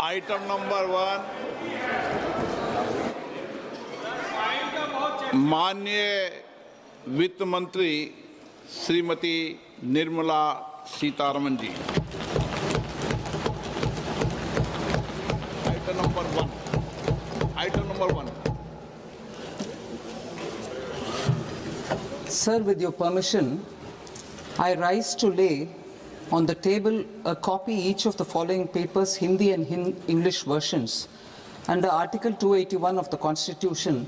Item number 1, माननीय वित्त मंत्री श्रीमती निर्मला सीतारमन जी। Item number 1. Sir, with your permission, I rise to lay on the table a copy each of the following papers, Hindi and English versions, under Article 281 of the Constitution,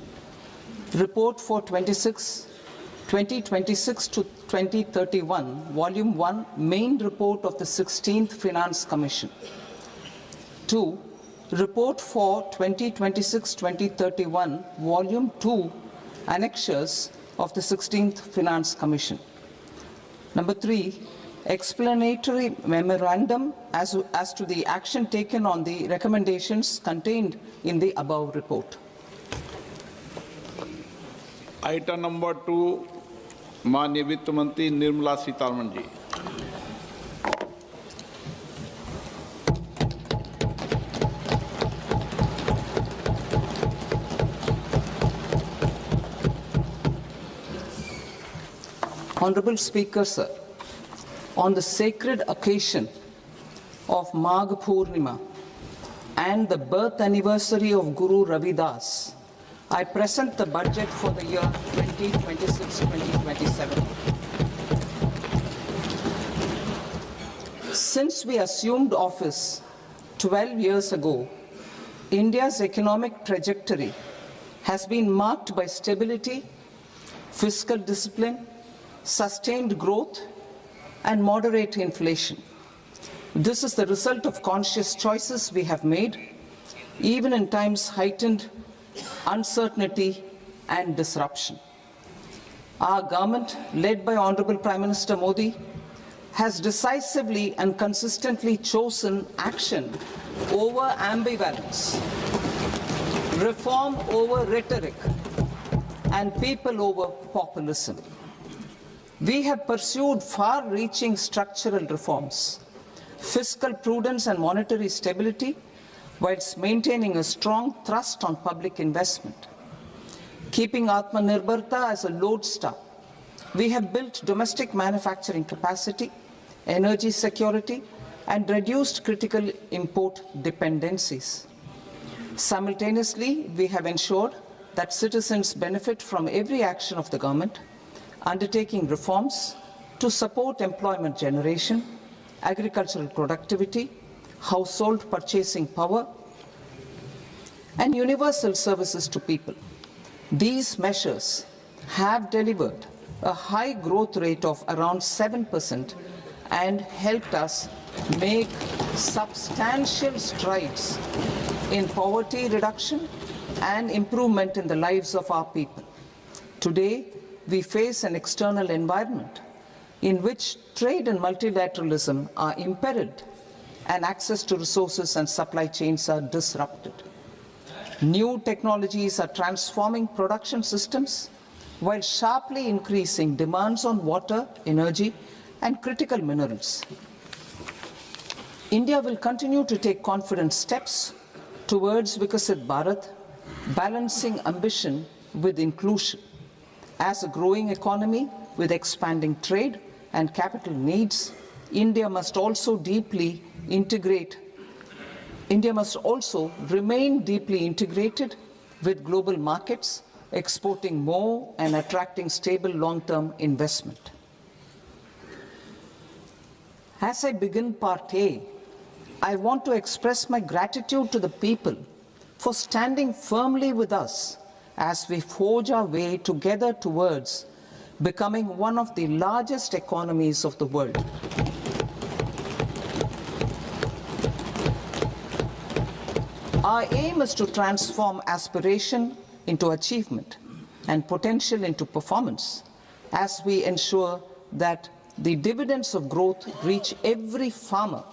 Report for 2026 to 2031, Volume 1, Main Report of the 16th Finance Commission. 2. Report for 2026-2031, Volume 2, Annexures of the 16th Finance Commission. Number 3, explanatory memorandum as to the action taken on the recommendations contained in the above report. Item number 2, माननीय वित्त मंत्री निर्मला सीतारमन जी। Honorable Speaker, sir, on the sacred occasion of Magh Purnima and the birth anniversary of Guru Ravidas, I present the budget for the year 2026-2027. Since we assumed office 12 years ago, India's economic trajectory has been marked by stability, fiscal discipline, sustained growth, and moderate inflation. This is the result of conscious choices we have made, even in times heightened uncertainty and disruption. Our government, led by Honorable Prime Minister Modi, has decisively and consistently chosen action over ambivalence, reform over rhetoric, and people over populism. We have pursued far-reaching structural reforms, fiscal prudence and monetary stability, whilst maintaining a strong thrust on public investment. Keeping Atmanirbharta as a lodestar, we have built domestic manufacturing capacity, energy security, and reduced critical import dependencies. Simultaneously, we have ensured that citizens benefit from every action of the government, undertaking reforms to support employment generation, agricultural productivity, household purchasing power, and universal services to people. These measures have delivered a high growth rate of around 7% and helped us make substantial strides in poverty reduction and improvement in the lives of our people. Today, we face an external environment in which trade and multilateralism are imperiled and access to resources and supply chains are disrupted. New technologies are transforming production systems while sharply increasing demands on water, energy, and critical minerals. India will continue to take confident steps towards Vikasit Bharat, balancing ambition with inclusion. As a growing economy with expanding trade and capital needs, India must also remain deeply integrated with global markets, exporting more and attracting stable long-term investment. As I begin Part A, I want to express my gratitude to the people for standing firmly with us as we forge our way together towards becoming one of the largest economies of the world. Our aim is to transform aspiration into achievement and potential into performance as we ensure that the dividends of growth reach every farmer,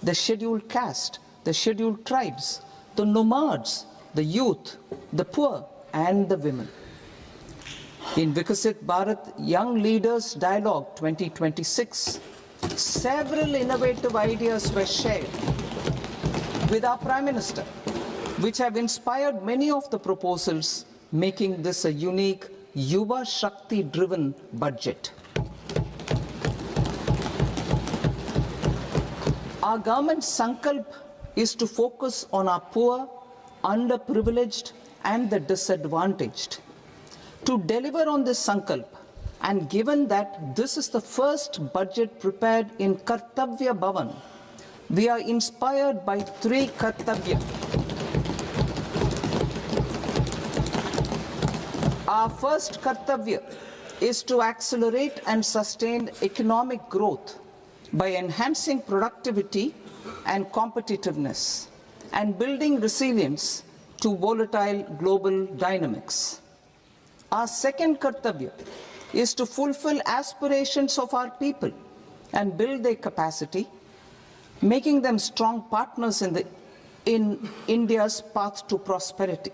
the scheduled caste, the scheduled tribes, the nomads, the youth, the poor, and the women. In Vikasit Bharat Young Leaders Dialogue 2026, several innovative ideas were shared with our Prime Minister, which have inspired many of the proposals, making this a unique Yuva Shakti-driven budget. Our government's sankalp is to focus on our poor, underprivileged, and the disadvantaged. To deliver on this sankalp, and given that this is the first budget prepared in Kartavya Bhavan, we are inspired by three Kartavya. Our first Kartavya is to accelerate and sustain economic growth by enhancing productivity and competitiveness and building resilience to volatile global dynamics. Our second Kartavya is to fulfill aspirations of our people and build their capacity, making them strong partners in India's path to prosperity.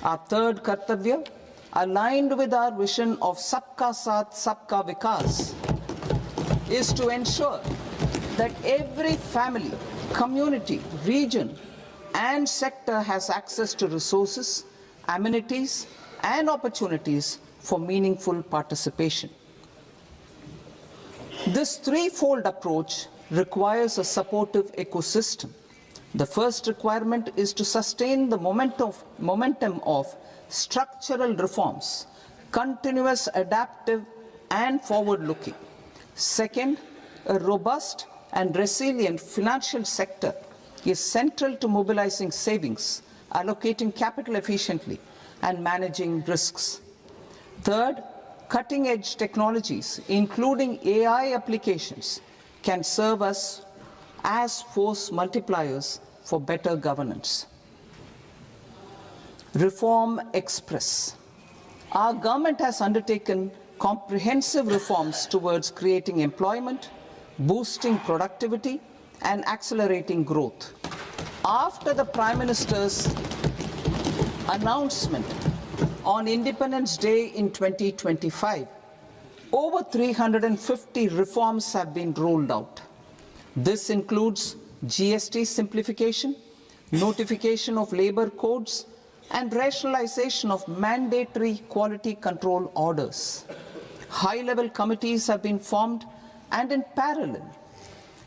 Our third Kartavya, aligned with our vision of Sabka Saath, Sabka Vikas, is to ensure that every family, community, region, and sector has access to resources, amenities, and opportunities for meaningful participation. This threefold approach requires a supportive ecosystem. The first requirement is to sustain the momentum of structural reforms, continuous, adaptive, and forward-looking. Second, a robust and resilient financial sector is central to mobilizing savings, allocating capital efficiently, and managing risks. Third, cutting-edge technologies, including AI applications, can serve us as force multipliers for better governance. Reform Express. Our government has undertaken comprehensive reforms towards creating employment, boosting productivity, and accelerating growth. After the Prime Minister's announcement on Independence Day in 2025, over 350 reforms have been rolled out. This includes GST simplification, notification of labor codes, and rationalization of mandatory quality control orders. High-level committees have been formed, and in parallel,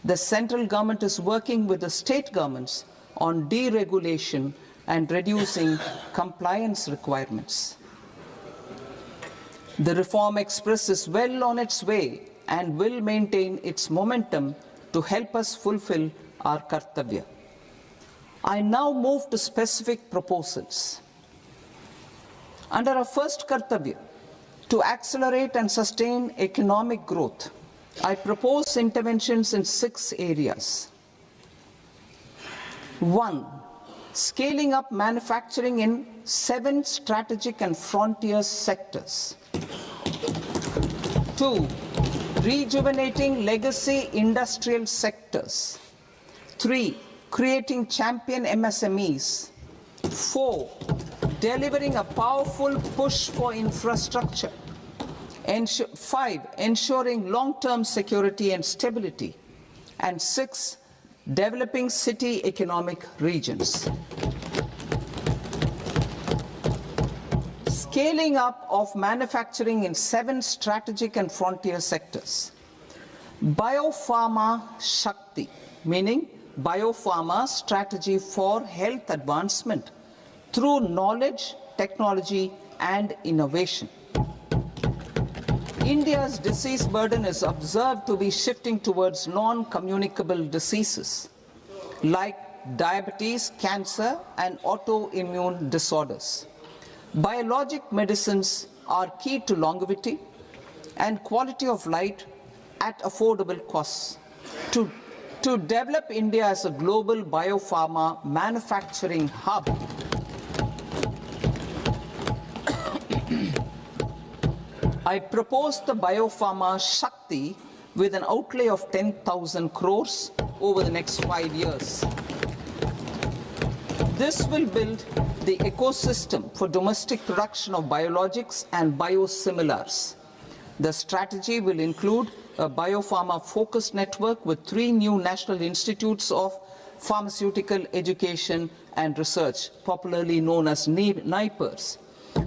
the central government is working with the state governments on deregulation and reducing compliance requirements. The Reform Express is well on its way and will maintain its momentum to help us fulfill our Kartavya. I now move to specific proposals. Under our first Kartavya, to accelerate and sustain economic growth, I propose interventions in 6 areas. 1. Scaling up manufacturing in 7 strategic and frontier sectors. 2. Rejuvenating legacy industrial sectors. 3. Creating champion MSMEs. 4. Delivering a powerful push for infrastructure. 5. Ensuring long-term security and stability. And 6. Developing city economic regions. Scaling up of manufacturing in 7 strategic and frontier sectors. Biopharma Shakti, meaning biopharma strategy for health advancement through knowledge, technology, and innovation. India's disease burden is observed to be shifting towards non-communicable diseases like diabetes, cancer, and autoimmune disorders. Biologic medicines are key to longevity and quality of life at affordable costs. To develop India as a global biopharma manufacturing hub, I propose the Biopharma Shakti with an outlay of 10,000 crores over the next 5 years. This will build the ecosystem for domestic production of biologics and biosimilars. The strategy will include a biopharma-focused network with 3 new national institutes of pharmaceutical education and research, popularly known as NIPERS,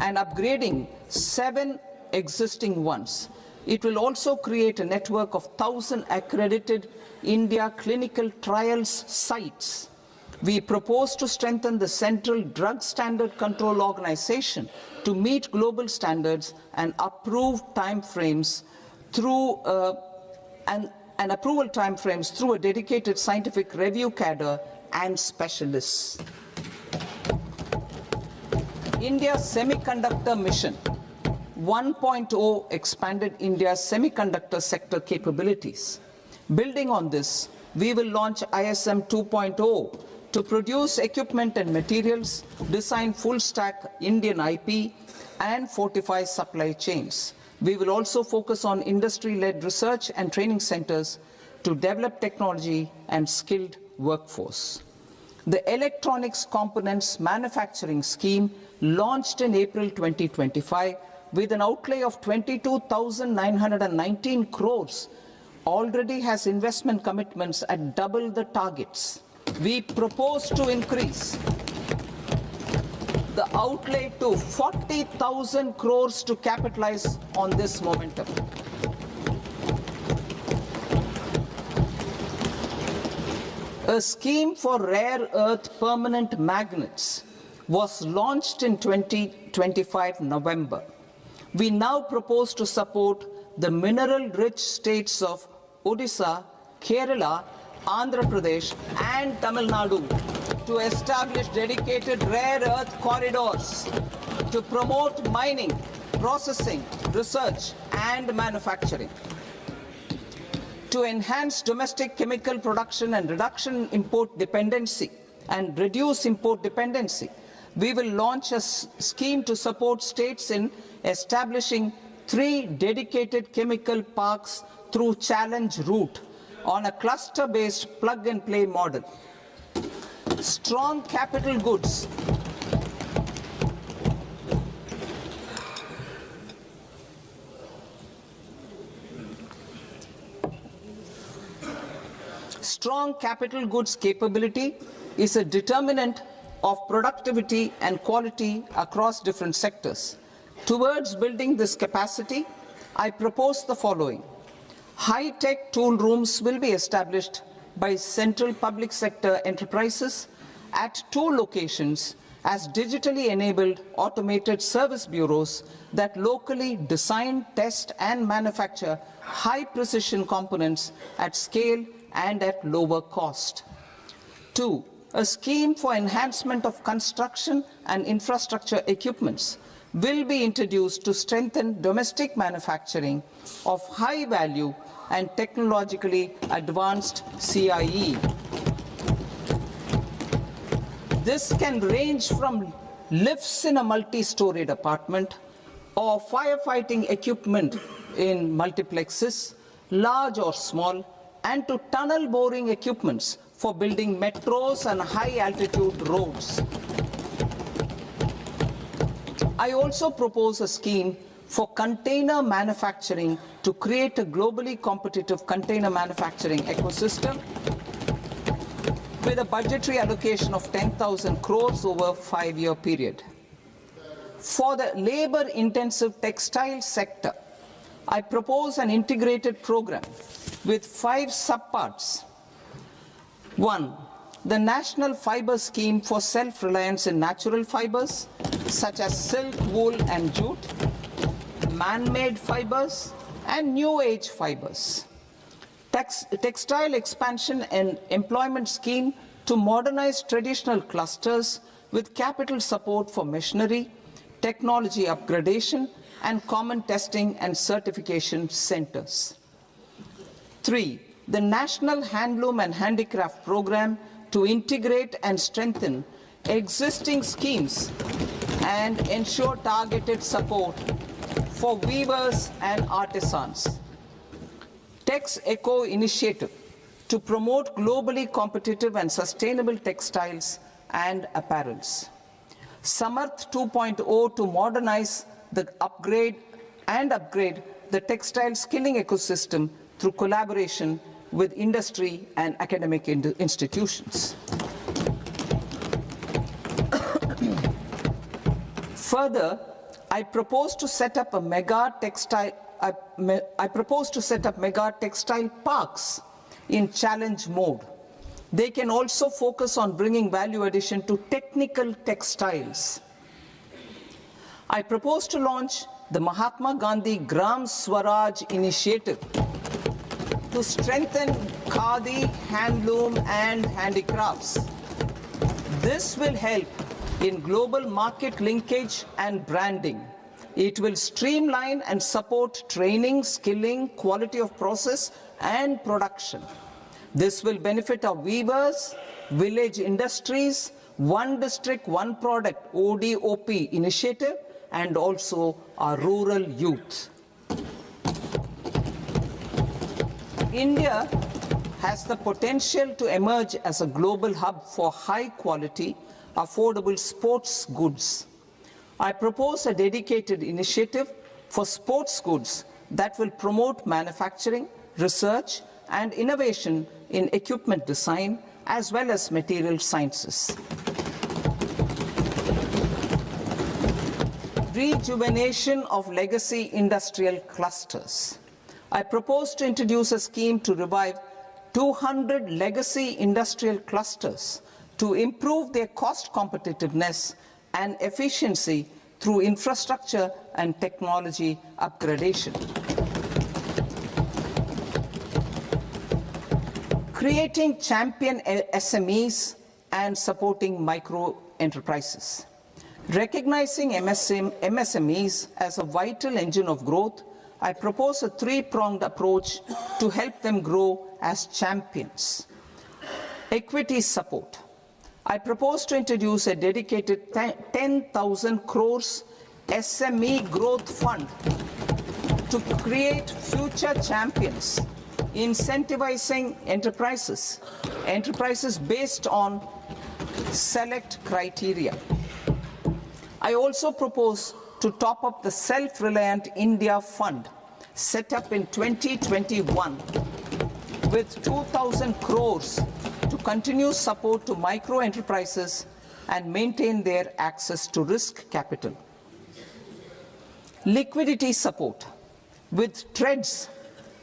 and upgrading 7 existing ones. It will also create a network of 1,000 accredited India clinical trials sites. We propose to strengthen the Central Drug Standard Control Organization to meet global standards and approve timeframes through approval timeframes through a dedicated scientific review cadre and specialists. India's Semiconductor Mission 1.0 expanded India's semiconductor sector capabilities. Building on this, we will launch ISM 2.0 to produce equipment and materials, design full-stack Indian IP, and fortify supply chains. We will also focus on industry-led research and training centers to develop technology and skilled workforce. The Electronics Components Manufacturing Scheme, launched in April 2025 with an outlay of 22,919 crores, already has investment commitments at double the targets. We propose to increase the outlay to 40,000 crores to capitalize on this momentum. A scheme for rare earth permanent magnets was launched in 2025 November. We now propose to support the mineral-rich states of Odisha, Kerala, Andhra Pradesh and Tamil Nadu to establish dedicated rare earth corridors to promote mining, processing, research and manufacturing. To enhance domestic chemical production and reduce import dependency, we will launch a scheme to support states in establishing 3 dedicated chemical parks through challenge route on a cluster-based plug-and-play model. Strong capital goods. Strong capital goods capability is a determinant of productivity and quality across different sectors. Towards building this capacity, I propose the following. High-tech tool rooms will be established by central public sector enterprises at 2 locations as digitally enabled automated service bureaus that locally design, test and manufacture high-precision components at scale and at lower cost. 2. A scheme for enhancement of construction and infrastructure equipments will be introduced to strengthen domestic manufacturing of high-value and technologically advanced CIE. This can range from lifts in a multi-storied apartment or firefighting equipment in multiplexes, large or small, and to tunnel boring equipments for building metros and high-altitude roads. I also propose a scheme for container manufacturing to create a globally competitive container manufacturing ecosystem with a budgetary allocation of 10,000 crores over a 5-year period. For the labor-intensive textile sector, I propose an integrated program with 5 subparts. 1. The National Fiber Scheme for self-reliance in natural fibers, such as silk, wool and jute, man-made fibers, and new-age fibers. Textile expansion and employment scheme to modernize traditional clusters with capital support for machinery, technology upgradation, and common testing and certification centers. 3. The National Handloom and Handicraft Program to integrate and strengthen existing schemes and ensure targeted support for weavers and artisans. Tex Eco Initiative to promote globally competitive and sustainable textiles and apparels. Samarth 2.0 to modernize the upgrade the textile skilling ecosystem through collaboration with industry and academic institutions. Further, I propose to set up mega textile parks in challenge mode. They can also focus on bringing value addition to technical textiles. I propose to launch the Mahatma Gandhi Gram Swaraj initiative to strengthen khadi, handloom and handicrafts. This will help in global market linkage and branding. It will streamline and support training, skilling, quality of process and production. This will benefit our weavers, village industries, One District, One Product ODOP initiative, and also our rural youth. India has the potential to emerge as a global hub for high quality, affordable sports goods. I propose a dedicated initiative for sports goods that will promote manufacturing, research, and innovation in equipment design as well as material sciences. Rejuvenation of legacy industrial clusters. I propose to introduce a scheme to revive 200 legacy industrial clusters to improve their cost competitiveness and efficiency through infrastructure and technology upgradation. Creating champion SMEs and supporting micro enterprises. Recognizing MSMEs as a vital engine of growth, I propose a three-pronged approach to help them grow as champions. Equity support. I propose to introduce a dedicated 10,000 crores SME growth fund to create future champions, incentivizing enterprises based on select criteria. I also propose to top up the Self-Reliant India Fund set up in 2021 with 2,000 crores to continue support to micro enterprises and maintain their access to risk capital. Liquidity support. With TREDS,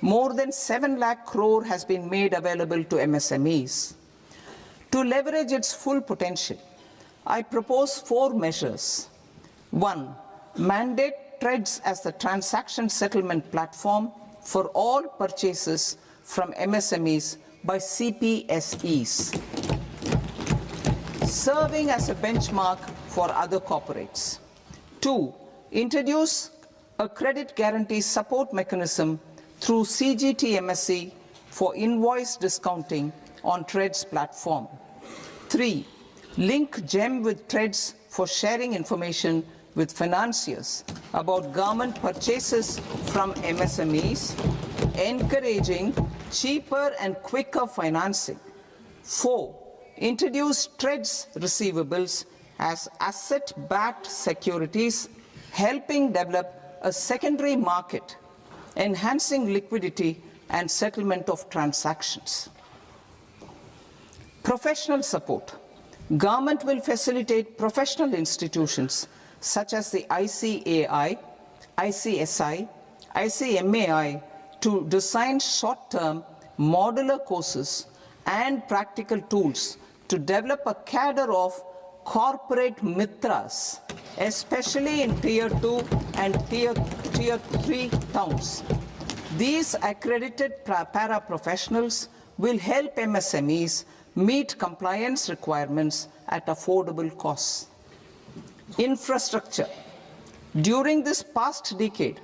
more than 7 lakh crore has been made available to MSMEs. To leverage its full potential, I propose 4 measures. 1. Mandate TREDS as the transaction settlement platform for all purchases from MSMEs by CPSEs, serving as a benchmark for other corporates. 2. Introduce a credit guarantee support mechanism through CGTMSE for invoice discounting on TREDS platform. 3. Link GEM with TREDS for sharing information with financiers about government purchases from MSMEs, encouraging cheaper and quicker financing. 4. Introduce TREDS receivables as asset-backed securities, helping develop a secondary market, enhancing liquidity and settlement of transactions. Professional support. Government will facilitate professional institutions such as the ICAI, ICSI, ICMAI to design short-term modular courses and practical tools to develop a cadre of corporate mitras, especially in Tier 2 and Tier 3 towns. These accredited para-professionals will help MSMEs meet compliance requirements at affordable costs. Infrastructure. During this past decade,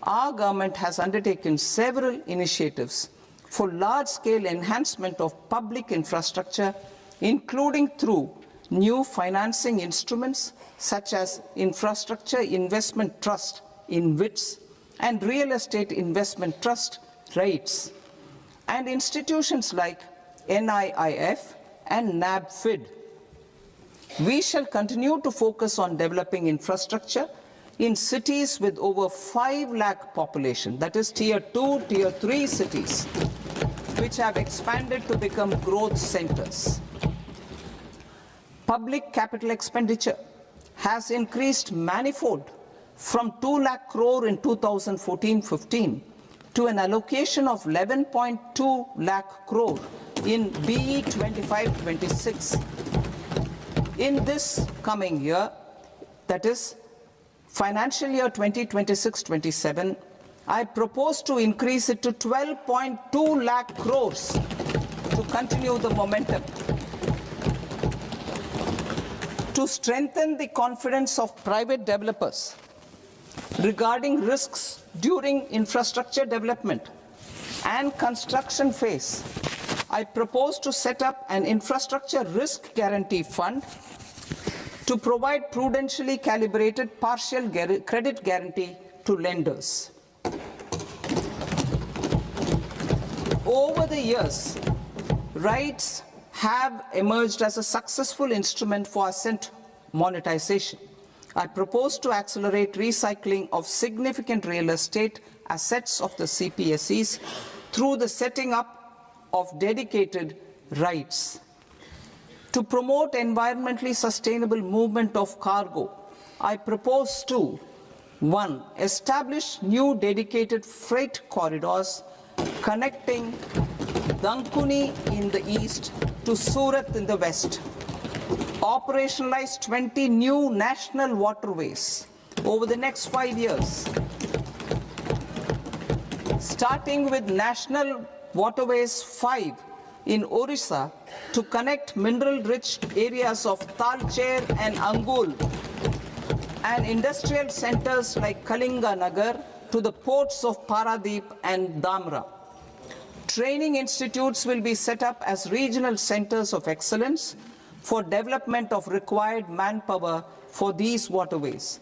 our government has undertaken several initiatives for large-scale enhancement of public infrastructure, including through new financing instruments such as Infrastructure Investment Trust (InvITs) and Real Estate Investment Trust (REITs), and institutions like NIIF and NABFID. We shall continue to focus on developing infrastructure in cities with over 5 lakh population, that is Tier 2, Tier 3 cities, which have expanded to become growth centers. Public capital expenditure has increased manifold from 2 lakh crore in 2014-15 to an allocation of 11.2 lakh crore in BE 25-26. In this coming year, that is financial year 2026-27, I propose to increase it to 12.2 lakh crores to continue the momentum. To strengthen the confidence of private developers regarding risks during infrastructure development and construction phase, I propose to set up an infrastructure risk guarantee fund to provide prudentially calibrated partial credit guarantee to lenders. Over the years, rights have emerged as a successful instrument for asset monetization. I propose to accelerate recycling of significant real estate assets of the CPSEs through the setting up of dedicated rights. To promote environmentally sustainable movement of cargo, I propose to 1. Establish new dedicated freight corridors connecting Dankuni in the east to Surat in the west. Operationalize 20 new national waterways over the next 5 years. Starting with National Waterways 5 in Orissa to connect mineral-rich areas of Talcher and Angul and industrial centers like Kalinga Nagar to the ports of Paradeep and Dhamra. Training institutes will be set up as regional centers of excellence for development of required manpower for these waterways.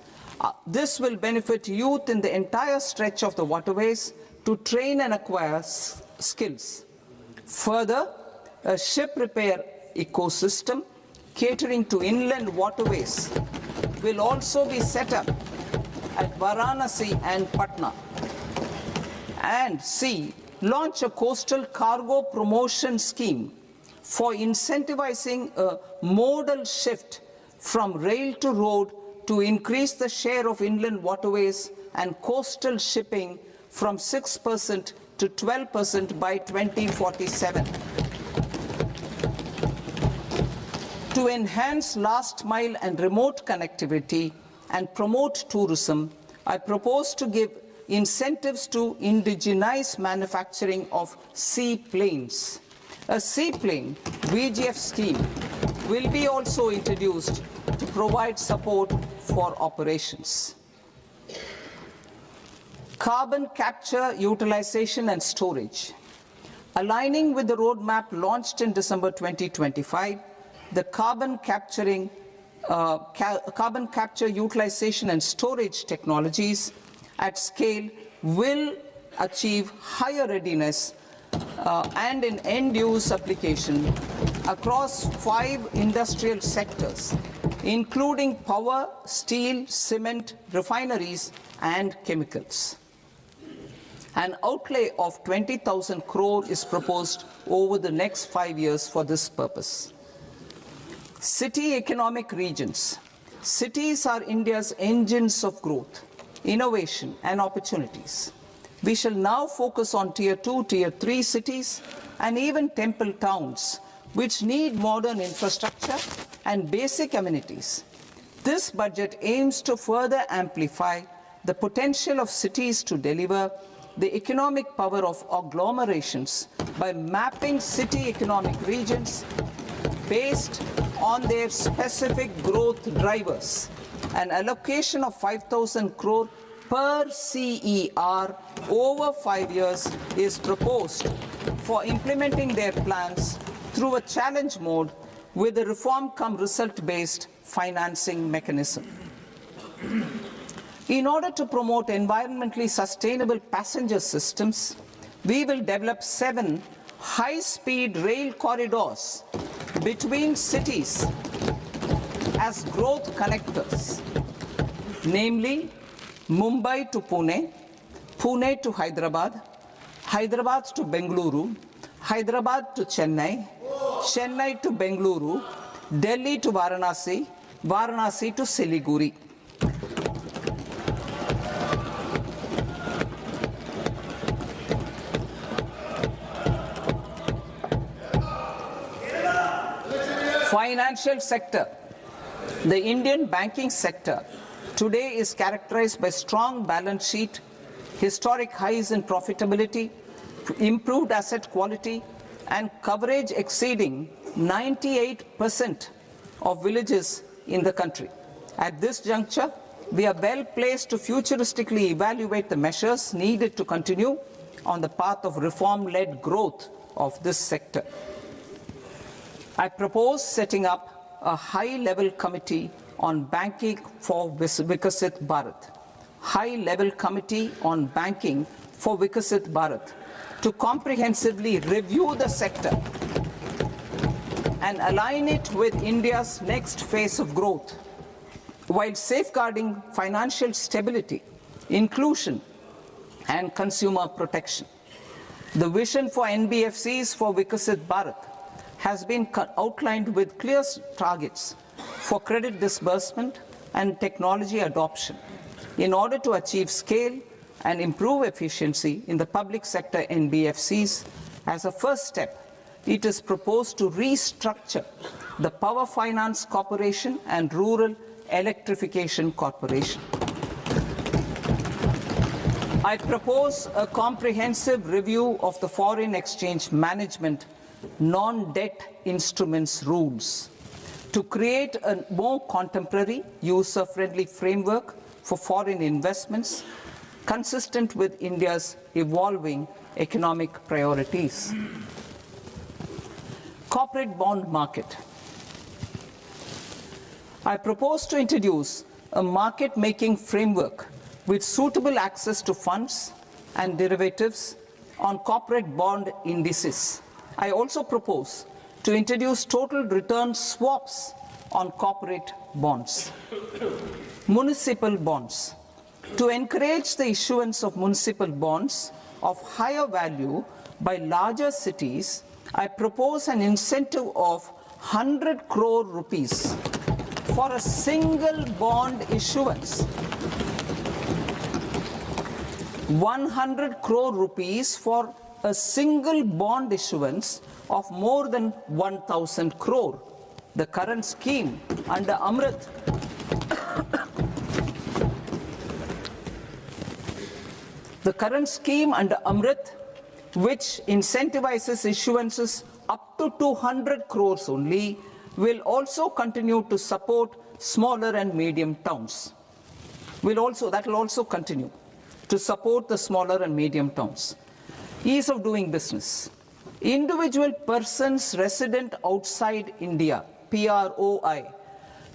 This will benefit youth in the entire stretch of the waterways to train and acquire skills. Further, a ship repair ecosystem catering to inland waterways will also be set up at Varanasi and Patna. And C, launch a coastal cargo promotion scheme for incentivizing a modal shift from rail to road to increase the share of inland waterways and coastal shipping from 6% to 12% by 2047. To enhance last mile and remote connectivity and promote tourism, I propose to give incentives to indigenize manufacturing of seaplanes. A seaplane VGF scheme will be also introduced to provide support for operations. Carbon capture, utilization and storage. Aligning with the roadmap launched in December 2025, the carbon capture, utilization and storage technologies at scale will achieve higher readiness and in end-use application across 5 industrial sectors, including power, steel, cement, refineries, and chemicals. An outlay of 20,000 crore is proposed over the next 5 years for this purpose. City economic regions. Cities are India's engines of growth, innovation, and opportunities. We shall now focus on Tier 2, Tier 3 cities, and even temple towns, which need modern infrastructure and basic amenities. This budget aims to further amplify the potential of cities to deliver the economic power of agglomerations by mapping city economic regions based on their specific growth drivers. An allocation of 5,000 crore per CER over 5 years is proposed for implementing their plans through a challenge mode with a reform-cum-result-based financing mechanism. In order to promote environmentally sustainable passenger systems, we will develop 7 high-speed rail corridors between cities as growth connectors, namely Mumbai to Pune, Pune to Hyderabad, Hyderabad to Bengaluru, Hyderabad to Chennai, Chennai to Bengaluru, Delhi to Varanasi, Varanasi to Siliguri. Financial sector. The Indian banking sector today is characterized by strong balance sheet, historic highs in profitability, improved asset quality, and coverage exceeding 98% of villages in the country. At this juncture, we are well placed to futuristically evaluate the measures needed to continue on the path of reform-led growth of this sector. I propose setting up a high-level committee on banking for Vikasit Bharat. High-level committee on banking for Vikasit Bharat to comprehensively review the sector and align it with India's next phase of growth, while safeguarding financial stability, inclusion, and consumer protection. The vision for NBFCs for Vikasit Bharat has been outlined with clear targets for credit disbursement and technology adoption in order to achieve scale and improve efficiency in the public sector NBFCs. As a first step, it is proposed to restructure the Power Finance Corporation and Rural Electrification Corporation. I propose a comprehensive review of the foreign exchange management non-debt instruments rules to create a more contemporary, user-friendly framework for foreign investments consistent with India's evolving economic priorities. Corporate bond market. I propose to introduce a market-making framework with suitable access to funds and derivatives on corporate bond indices. I also propose to introduce total return swaps on corporate bonds. Municipal bonds. To encourage the issuance of municipal bonds of higher value by larger cities, I propose an incentive of 100 crore rupees for a single bond issuance. 100 crore rupees for a single bond issuance of more than 1,000 crore. The current scheme under Amrit which incentivizes issuances up to 200 crores only, will also continue to support smaller and medium towns. That will also continue to support the smaller and medium towns. Ease of doing business. Individual persons resident outside India, PROI,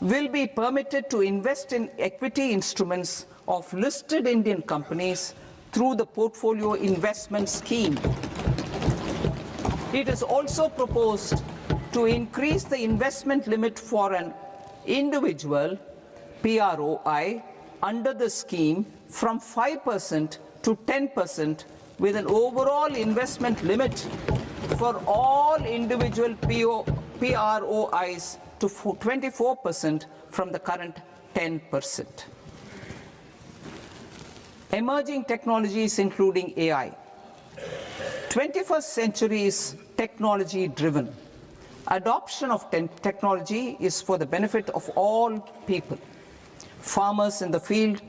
will be permitted to invest in equity instruments of listed Indian companies through the Portfolio Investment Scheme. It is also proposed to increase the investment limit for an individual PROI under the scheme from 5% to 10%, with an overall investment limit for all individual PROIs to 24% from the current 10%. Emerging technologies including AI. 21st century is technology driven. Adoption of technology is for the benefit of all people. Farmers in the field,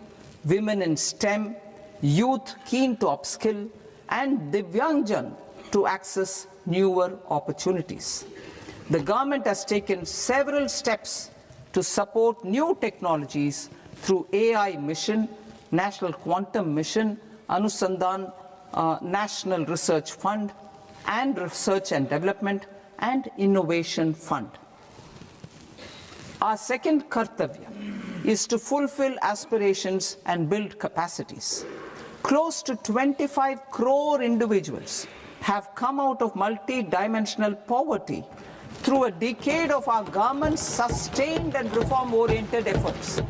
women in STEM, youth keen to upskill, and Divyangjan to access newer opportunities. The government has taken several steps to support new technologies through AI Mission, National Quantum Mission, Anusandhan National Research Fund, and Research and Development and Innovation Fund. Our second kartavya is to fulfill aspirations and build capacities. Close to 25 crore individuals have come out of multi-dimensional poverty through a decade of our government's sustained and reform-oriented efforts.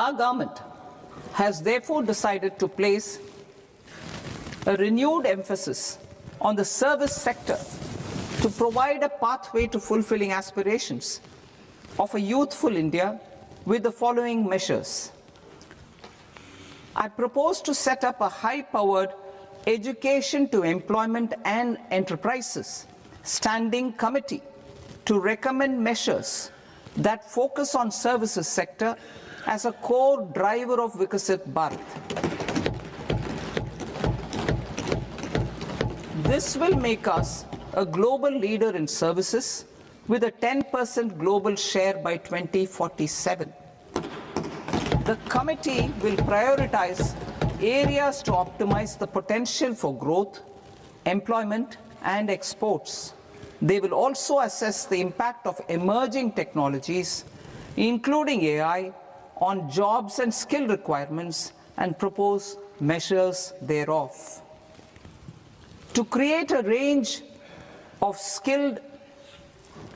Our government has therefore decided to place a renewed emphasis on the service sector to provide a pathway to fulfilling aspirations of a youthful India with the following measures. I propose to set up a high-powered Education to Employment and Enterprises Standing Committee to recommend measures that focus on services sector as a core driver of Viksit Bharat. This will make us a global leader in services with a 10% global share by 2047. The committee will prioritize areas to optimize the potential for growth, employment, and exports. They will also assess the impact of emerging technologies, including AI, on jobs and skill requirements and propose measures thereof. To create a range of skilled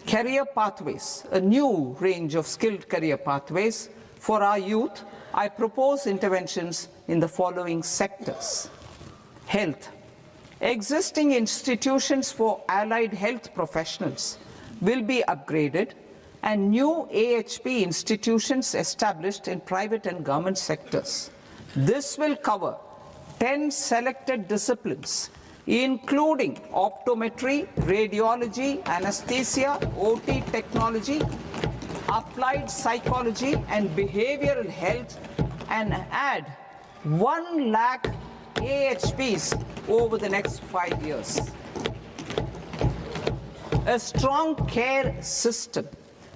career pathways, a new range of skilled career pathways for our youth, I propose interventions in the following sectors. Health. Existing institutions for allied health professionals will be upgraded and new AHP institutions established in private and government sectors. This will cover 10 selected disciplines, including optometry, radiology, anesthesia, OT technology, applied psychology and behavioral health, and add 1 lakh AHPs over the next 5 years. A strong care system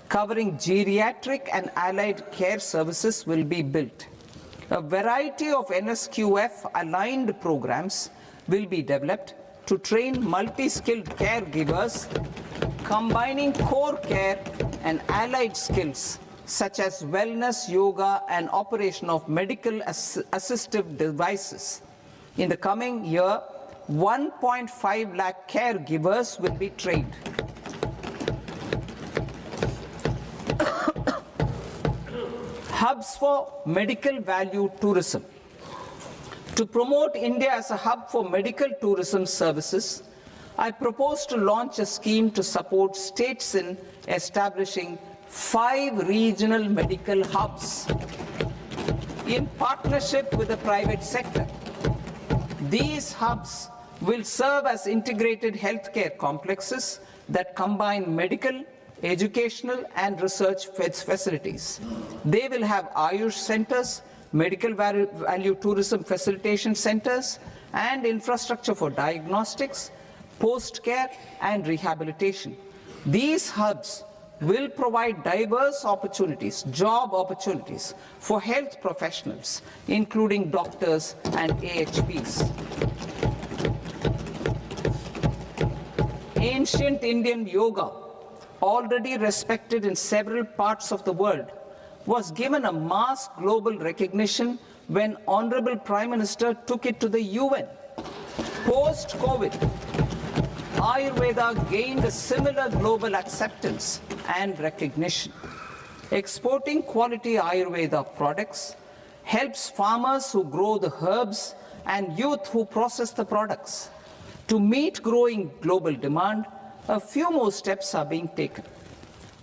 covering geriatric and allied care services will be built. A variety of NSQF-aligned programs will be developed to train multi-skilled caregivers, combining core care and allied skills such as wellness, yoga, and operation of medical assistive devices. In the coming year, 1.5 lakh caregivers will be trained. Hubs for medical value tourism. To promote India as a hub for medical tourism services, I propose to launch a scheme to support states in establishing 5 regional medical hubs in partnership with the private sector. These hubs will serve as integrated healthcare complexes that combine medical, educational, and research facilities. They will have Ayush centers, medical value tourism facilitation centers, and infrastructure for diagnostics, post-care, and rehabilitation. These hubs will provide diverse opportunities, job opportunities for health professionals, including doctors and AHPs. Ancient Indian yoga, already respected in several parts of the world, was given a mass global recognition when Honorable Prime Minister took it to the UN. Post-COVID, Ayurveda gained a similar global acceptance and recognition. Exporting quality Ayurveda products helps farmers who grow the herbs and youth who process the products. To meet growing global demand, a few more steps are being taken.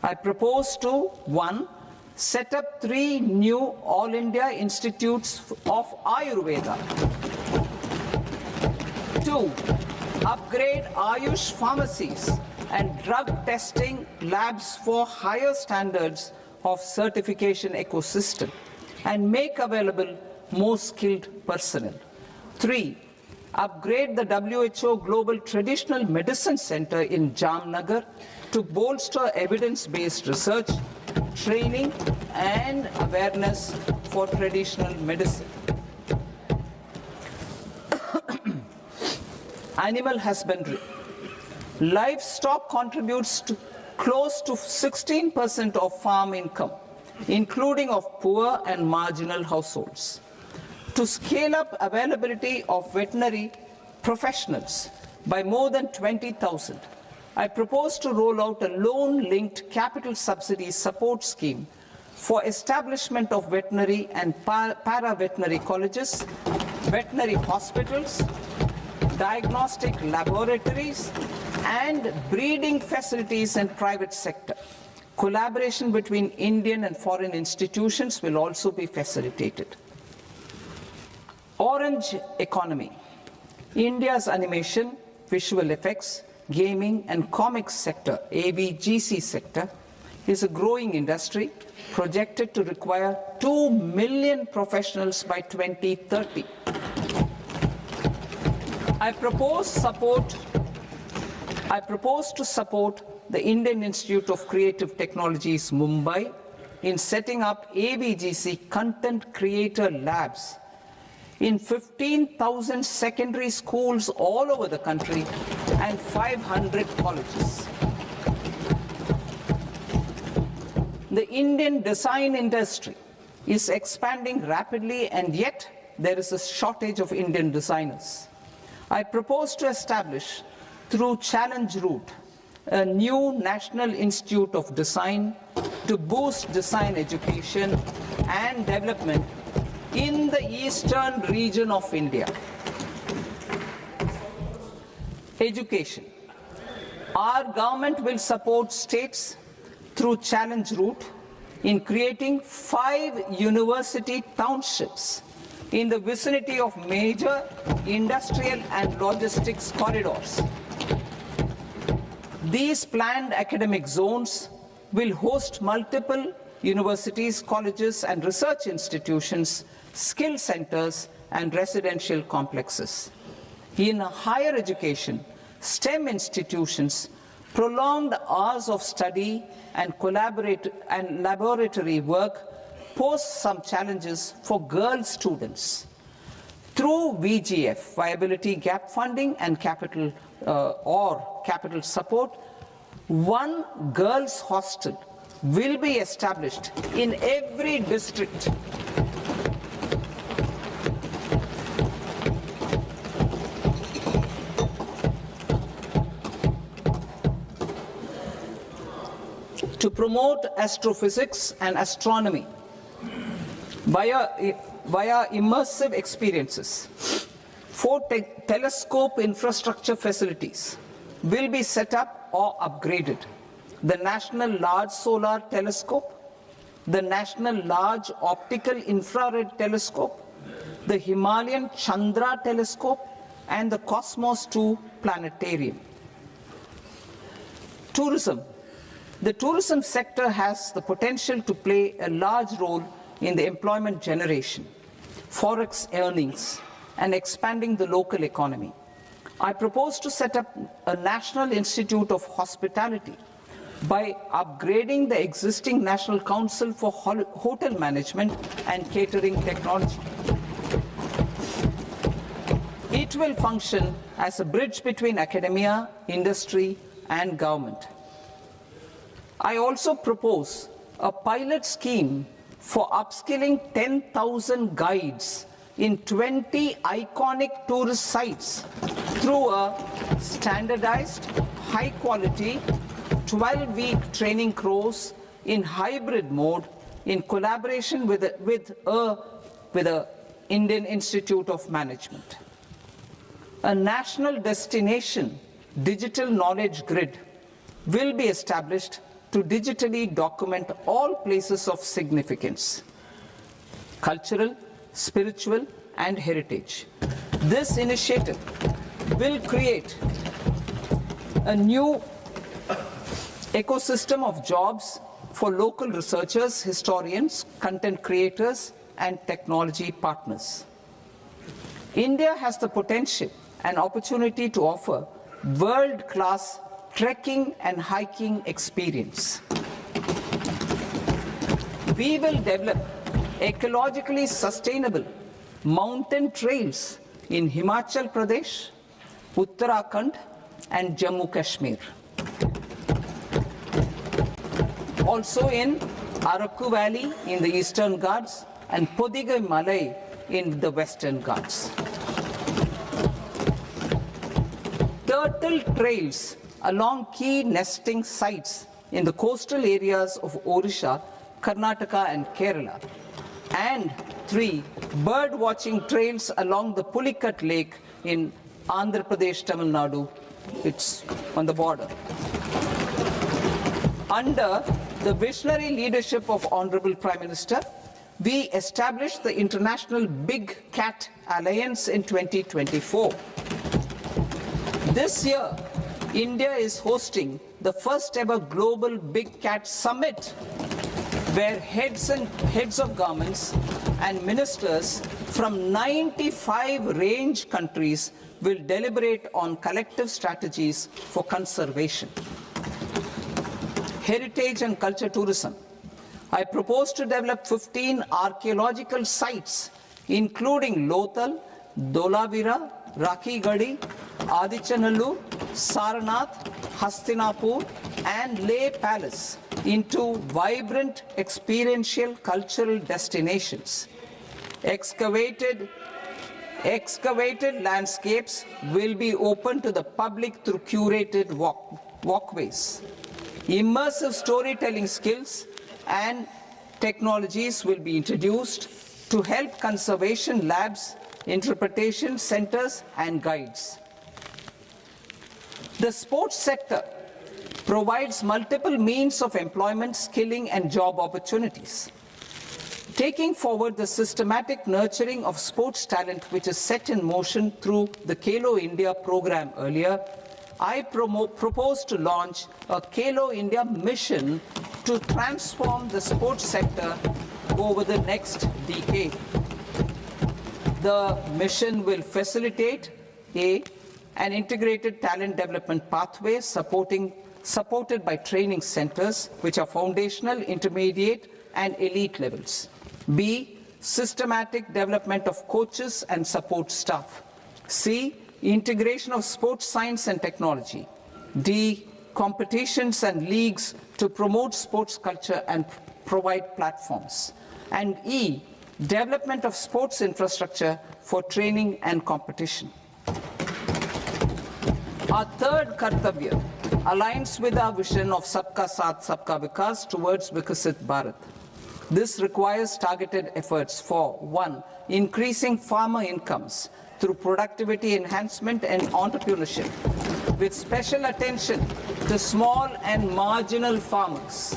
I propose to 1. Set up 3 new All India Institutes of Ayurveda. 2. Upgrade Ayush pharmacies and drug testing labs for higher standards of certification ecosystem and make available more skilled personnel. 3. Upgrade the WHO Global Traditional Medicine Center in Jamnagar to bolster evidence-based research, training, and awareness for traditional medicine. Animal husbandry. Livestock contributes to close to 16% of farm income, including of poor and marginal households. To scale up availability of veterinary professionals by more than 20,000, I propose to roll out a loan-linked capital subsidy support scheme for establishment of veterinary and para-veterinary colleges, veterinary hospitals, diagnostic laboratories, and breeding facilities in private sector. Collaboration between Indian and foreign institutions will also be facilitated. Orange economy. India's animation, visual effects, gaming and comics sector, AVGC sector, is a growing industry projected to require 2 million professionals by 2030. I propose to support the Indian Institute of Creative Technologies, Mumbai, in setting up AVGC content creator labs in 15,000 secondary schools all over the country and 500 colleges. The Indian design industry is expanding rapidly, and yet there is a shortage of Indian designers. I propose to establish, through challenge route, a new National Institute of Design to boost design education and development in the eastern region of India. Education. Our government will support states through challenge route in creating 5 university townships in the vicinity of major industrial and logistics corridors. These planned academic zones will host multiple universities, colleges and research institutions, skill centers and residential complexes. In higher education, STEM institutions, prolonged hours of study and laboratory work pose some challenges for girl students. Through VGF, Viability Gap Funding and capital support, one girls' hostel will be established in every district. To promote astrophysics and astronomy via immersive experiences. 4 telescope infrastructure facilities will be set up or upgraded. The National Large Solar Telescope, the National Large Optical Infrared Telescope, the Himalayan Chandra Telescope, and the Cosmos 2 Planetarium. Tourism. The tourism sector has the potential to play a large role in the employment generation, forex earnings, and expanding the local economy. I propose to set up a National Institute of Hospitality by upgrading the existing National Council for Hotel Management and Catering Technology. It will function as a bridge between academia, industry, and government. I also propose a pilot scheme for upskilling 10,000 guides in 20 iconic tourist sites through a standardized, high-quality, 12-week training course in hybrid mode in collaboration with the Indian Institute of Management. A national destination digital knowledge grid will be established to digitally document all places of significance, cultural, spiritual, and heritage. This initiative will create a new ecosystem of jobs for local researchers, historians, content creators, and technology partners. India has the potential and opportunity to offer world-class trekking and hiking experience. We will develop ecologically sustainable mountain trails in Himachal Pradesh, Uttarakhand, and Jammu Kashmir. Also in Araku Valley in the Eastern Ghats and Podigai Malai in the Western Ghats. Turtle trails along key nesting sites in the coastal areas of Odisha Karnataka and Kerala. And 3, bird watching trails along the Pulikat Lake in Andhra Pradesh, Tamil Nadu. It's on the border. Under the visionary leadership of Honorable Prime Minister, we established the International Big Cat Alliance in 2024. This year, India is hosting the first ever Global Big Cat Summit, where heads of governments and ministers from 95 range countries will deliberate on collective strategies for conservation. Heritage and culture tourism. I propose to develop 15 archaeological sites, including Lothal, Dolavira, Rakhigarhi, Adichanallur, Saranath, Hastinapur, and Leh Palace into vibrant experiential cultural destinations. Excavated landscapes will be open to the public through curated walkways. Immersive storytelling skills and technologies will be introduced to help conservation labs, interpretation centers, and guides. The sports sector provides multiple means of employment, skilling, and job opportunities. Taking forward the systematic nurturing of sports talent, which is set in motion through the Khelo India program earlier, I propose to launch a Khelo India mission to transform the sports sector over the next decade. The mission will facilitate an integrated talent development pathway supported by training centers, which are foundational, intermediate, and elite levels. B, systematic development of coaches and support staff. C, integration of sports science and technology. D, competitions and leagues to promote sports culture and provide platforms. And E, development of sports infrastructure for training and competition. Our third Kartavya aligns with our vision of Sabka Saath, Sabka Vikas towards Vikasit Bharat. This requires targeted efforts for 1, increasing farmer incomes through productivity enhancement and entrepreneurship, with special attention to small and marginal farmers.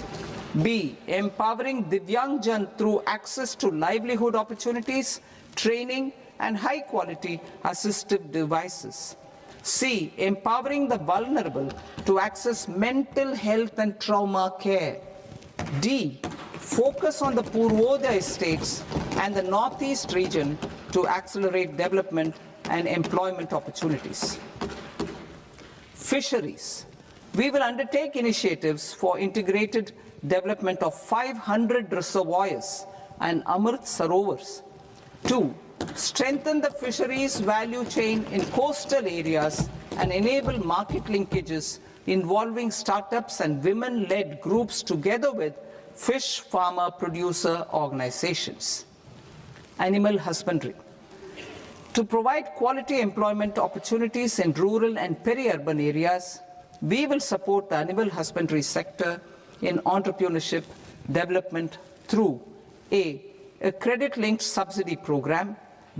B, empowering Divyangjan through access to livelihood opportunities, training, and high-quality assistive devices. C, empowering the vulnerable to access mental health and trauma care. D, focus on the Purvodaya states and the Northeast region to accelerate development and employment opportunities. Fisheries. We will undertake initiatives for integrated development of 500 reservoirs and Amrit Sarovars. 2, strengthen the fisheries value chain in coastal areas and enable market linkages involving startups and women-led groups together with fish farmer producer organizations. Animal husbandry. To provide quality employment opportunities in rural and peri-urban areas, we will support the animal husbandry sector in entrepreneurship development through A, credit-linked subsidy program,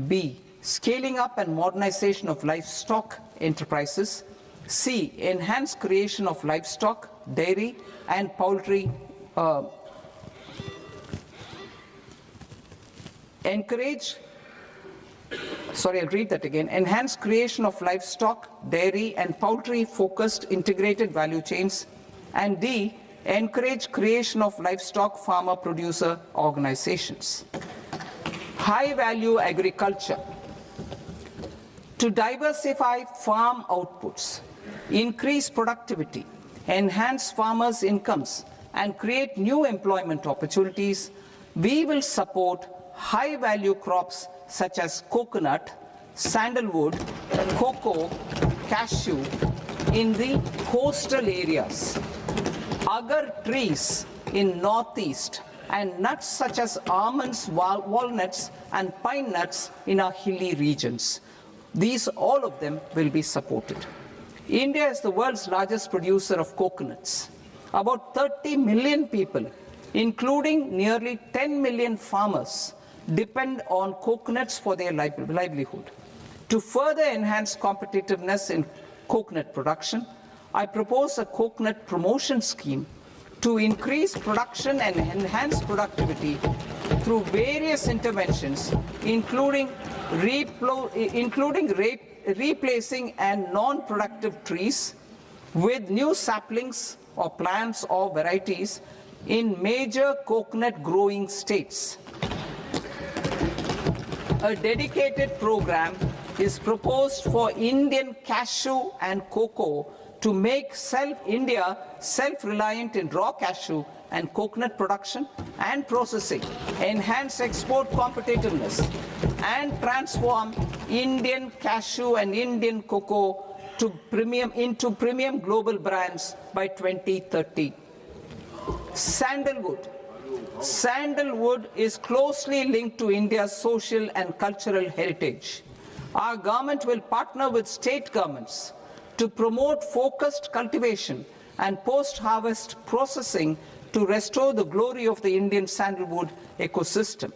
B, scaling up and modernization of livestock enterprises, C, enhanced creation of livestock, dairy, and poultry enhanced creation of livestock, dairy, and poultry-focused integrated value chains, and D, encourage creation of livestock farmer-producer organizations. High-value agriculture. To diversify farm outputs, increase productivity, enhance farmers' incomes, and create new employment opportunities, we will support high-value crops such as coconut, sandalwood, cocoa, cashew in the coastal areas, agar trees in northeast, and nuts such as almonds, walnuts, and pine nuts in our hilly regions. All of them will be supported. India is the world's largest producer of coconuts. About 30 million people including nearly 10 million farmers, depend on coconuts for their livelihood. To further enhance competitiveness in coconut production, I propose a coconut promotion scheme to increase production and enhance productivity through various interventions, including replacing and non-productive trees with new saplings or plants or varieties in major coconut growing states. A dedicated program is proposed for Indian cashew and cocoa to make India self-reliant in raw cashew and coconut production and processing, enhance export competitiveness, and transform Indian cashew and Indian cocoa into premium global brands by 2030. Sandalwood. Sandalwood is closely linked to India's social and cultural heritage. Our government will partner with state governments to promote focused cultivation and post-harvest processing to restore the glory of the Indian sandalwood ecosystem,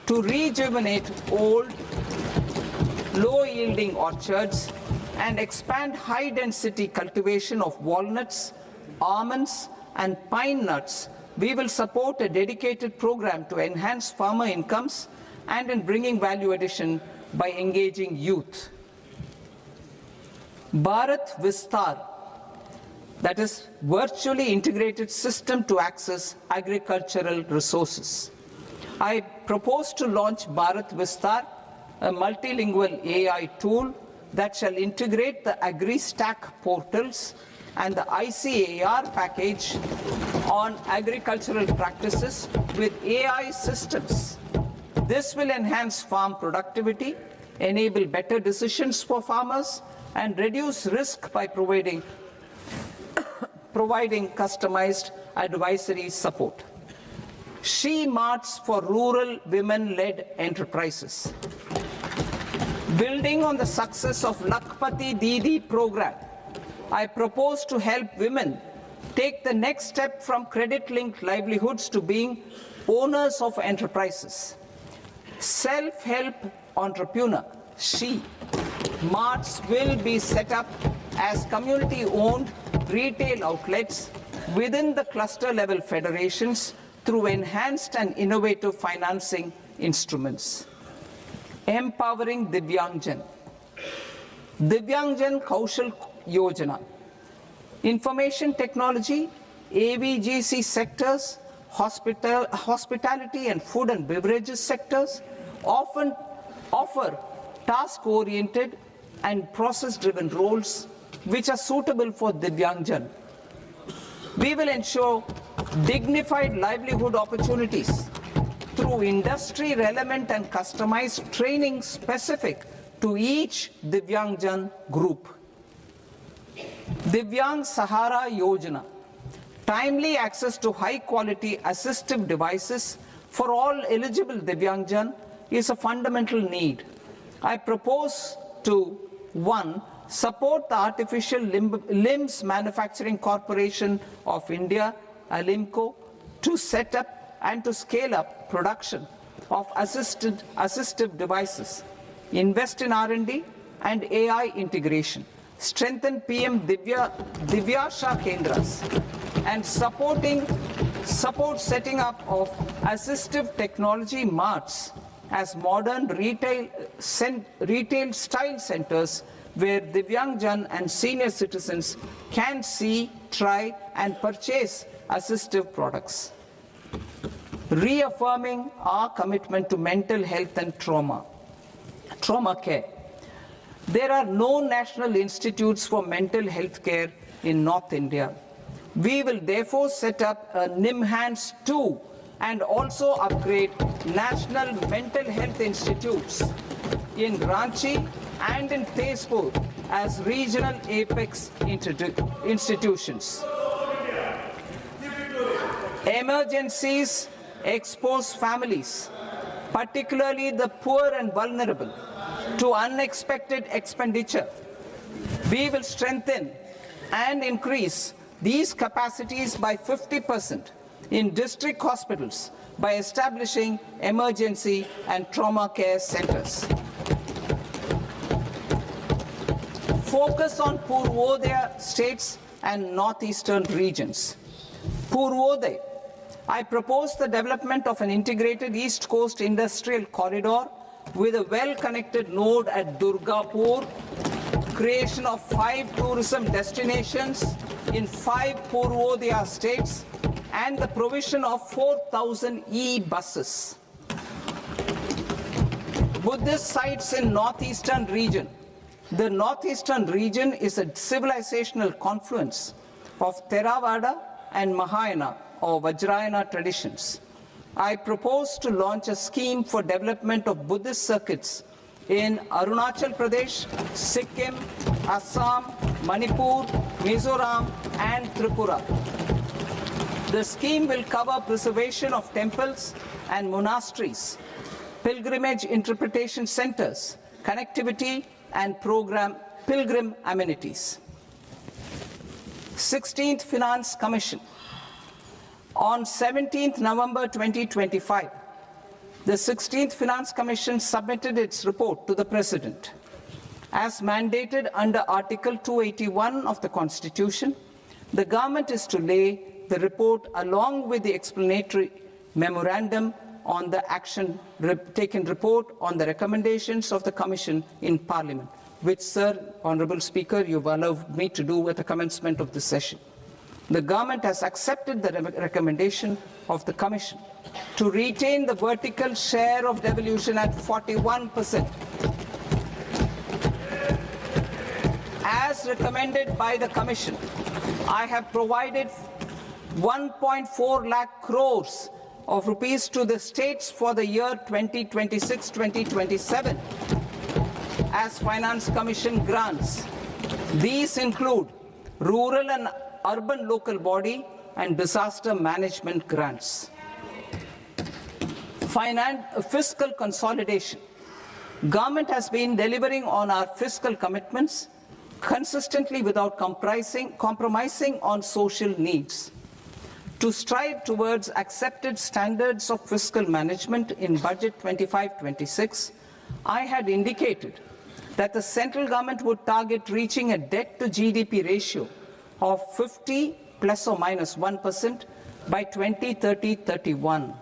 to rejuvenate old, low-yielding orchards, and expand high-density cultivation of walnuts, almonds, and pine nuts. We will support a dedicated program to enhance farmer incomes and in bringing value addition by engaging youth. Bharat Vistar, that is virtually integrated system to access agricultural resources. I propose to launch Bharat Vistar, a multilingual AI tool that shall integrate the AgriStack portals and the ICAR package on agricultural practices with AI systems. This will enhance farm productivity, enable better decisions for farmers, and reduce risk by providing customized advisory support. She Marts for rural women-led enterprises. Building on the success of Lakpati Didi program, I propose to help women take the next step from credit-linked livelihoods to being owners of enterprises. Self-help entrepreneur, She Marts will be set up as community-owned retail outlets within the cluster-level federations through enhanced and innovative financing instruments. Empowering Divyangjan. Divyangjan Kaushal Yojana. Information technology, AVGC sectors, hospitality and food and beverages sectors often offer task-oriented and process-driven roles which are suitable for Divyangjan. We will ensure dignified livelihood opportunities through industry-relevant and customized training specific to each Divyangjan group. Divyang Sahara Yojana. Timely access to high-quality assistive devices for all eligible Divyangjan is a fundamental need. I propose to 1. Support the Artificial Limbs Manufacturing Corporation of India, ALIMCO, to set up and to scale up production of assistive devices, invest in R&D and AI integration, strengthen PM Divyasha Kendras, and support setting up of assistive technology marts as modern retail style centers where Divyangjan and senior citizens can see, try and purchase assistive products. Reaffirming our commitment to mental health and trauma care. There are no national institutes for mental health care in North India. We will therefore set up a NIMHANS 2 and also upgrade national mental health institutes in Ranchi and in Tezpur as regional apex institutions. Emergencies expose families, particularly the poor and vulnerable, to unexpected expenditure. We will strengthen and increase these capacities by 50%, in district hospitals by establishing emergency and trauma care centers. Focus on Purvodaya states and northeastern regions. Purvodaya, I propose the development of an integrated East Coast industrial corridor with a well-connected node at Durgapur, creation of 5 tourism destinations in 5 Purvodaya states, and the provision of 4,000 e-buses. Buddhist sites in northeastern region. The northeastern region is a civilizational confluence of Theravada and Mahayana or Vajrayana traditions. I propose to launch a scheme for development of Buddhist circuits in Arunachal Pradesh, Sikkim, Assam, Manipur, Mizoram, and Tripura. The scheme will cover preservation of temples and monasteries, pilgrimage interpretation centers, connectivity, and pilgrim amenities. 16th Finance Commission. On 17th November 2025, the 16th Finance Commission submitted its report to the President. As mandated under Article 281 of the Constitution, the government is to lay the report along with the explanatory memorandum on the action taken report on the recommendations of the Commission in Parliament, which, Sir, Honourable Speaker, you've allowed me to do at the commencement of this session. The government has accepted the recommendation of the Commission to retain the vertical share of devolution at 41%. As recommended by the Commission, I have provided 1.4 lakh crores of rupees to the states for the year 2026-2027 as Finance Commission grants. These include rural and urban local body and disaster management grants. Fiscal consolidation. Government has been delivering on our fiscal commitments consistently without compromising on social needs. To strive towards accepted standards of fiscal management in Budget 25-26, I had indicated that the central government would target reaching a debt to GDP ratio of 50 plus or minus 1% by 2030-31.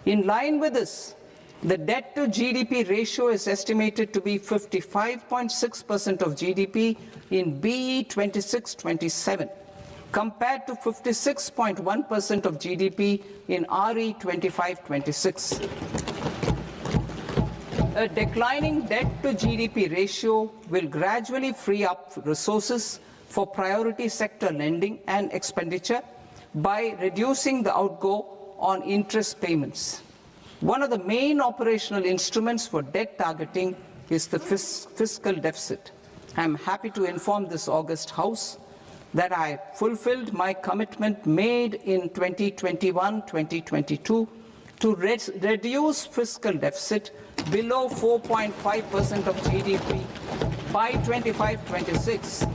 In line with this, the debt to GDP ratio is estimated to be 55.6% of GDP in BE 26-27, compared to 56.1% of GDP in RE 25-26. A declining debt to GDP ratio will gradually free up resources for priority sector lending and expenditure by reducing the outgo on interest payments. One of the main operational instruments for debt targeting is the fiscal deficit. I am happy to inform this august House that I fulfilled my commitment made in 2021-2022 to reduce fiscal deficit below 4.5% of GDP by 25-26.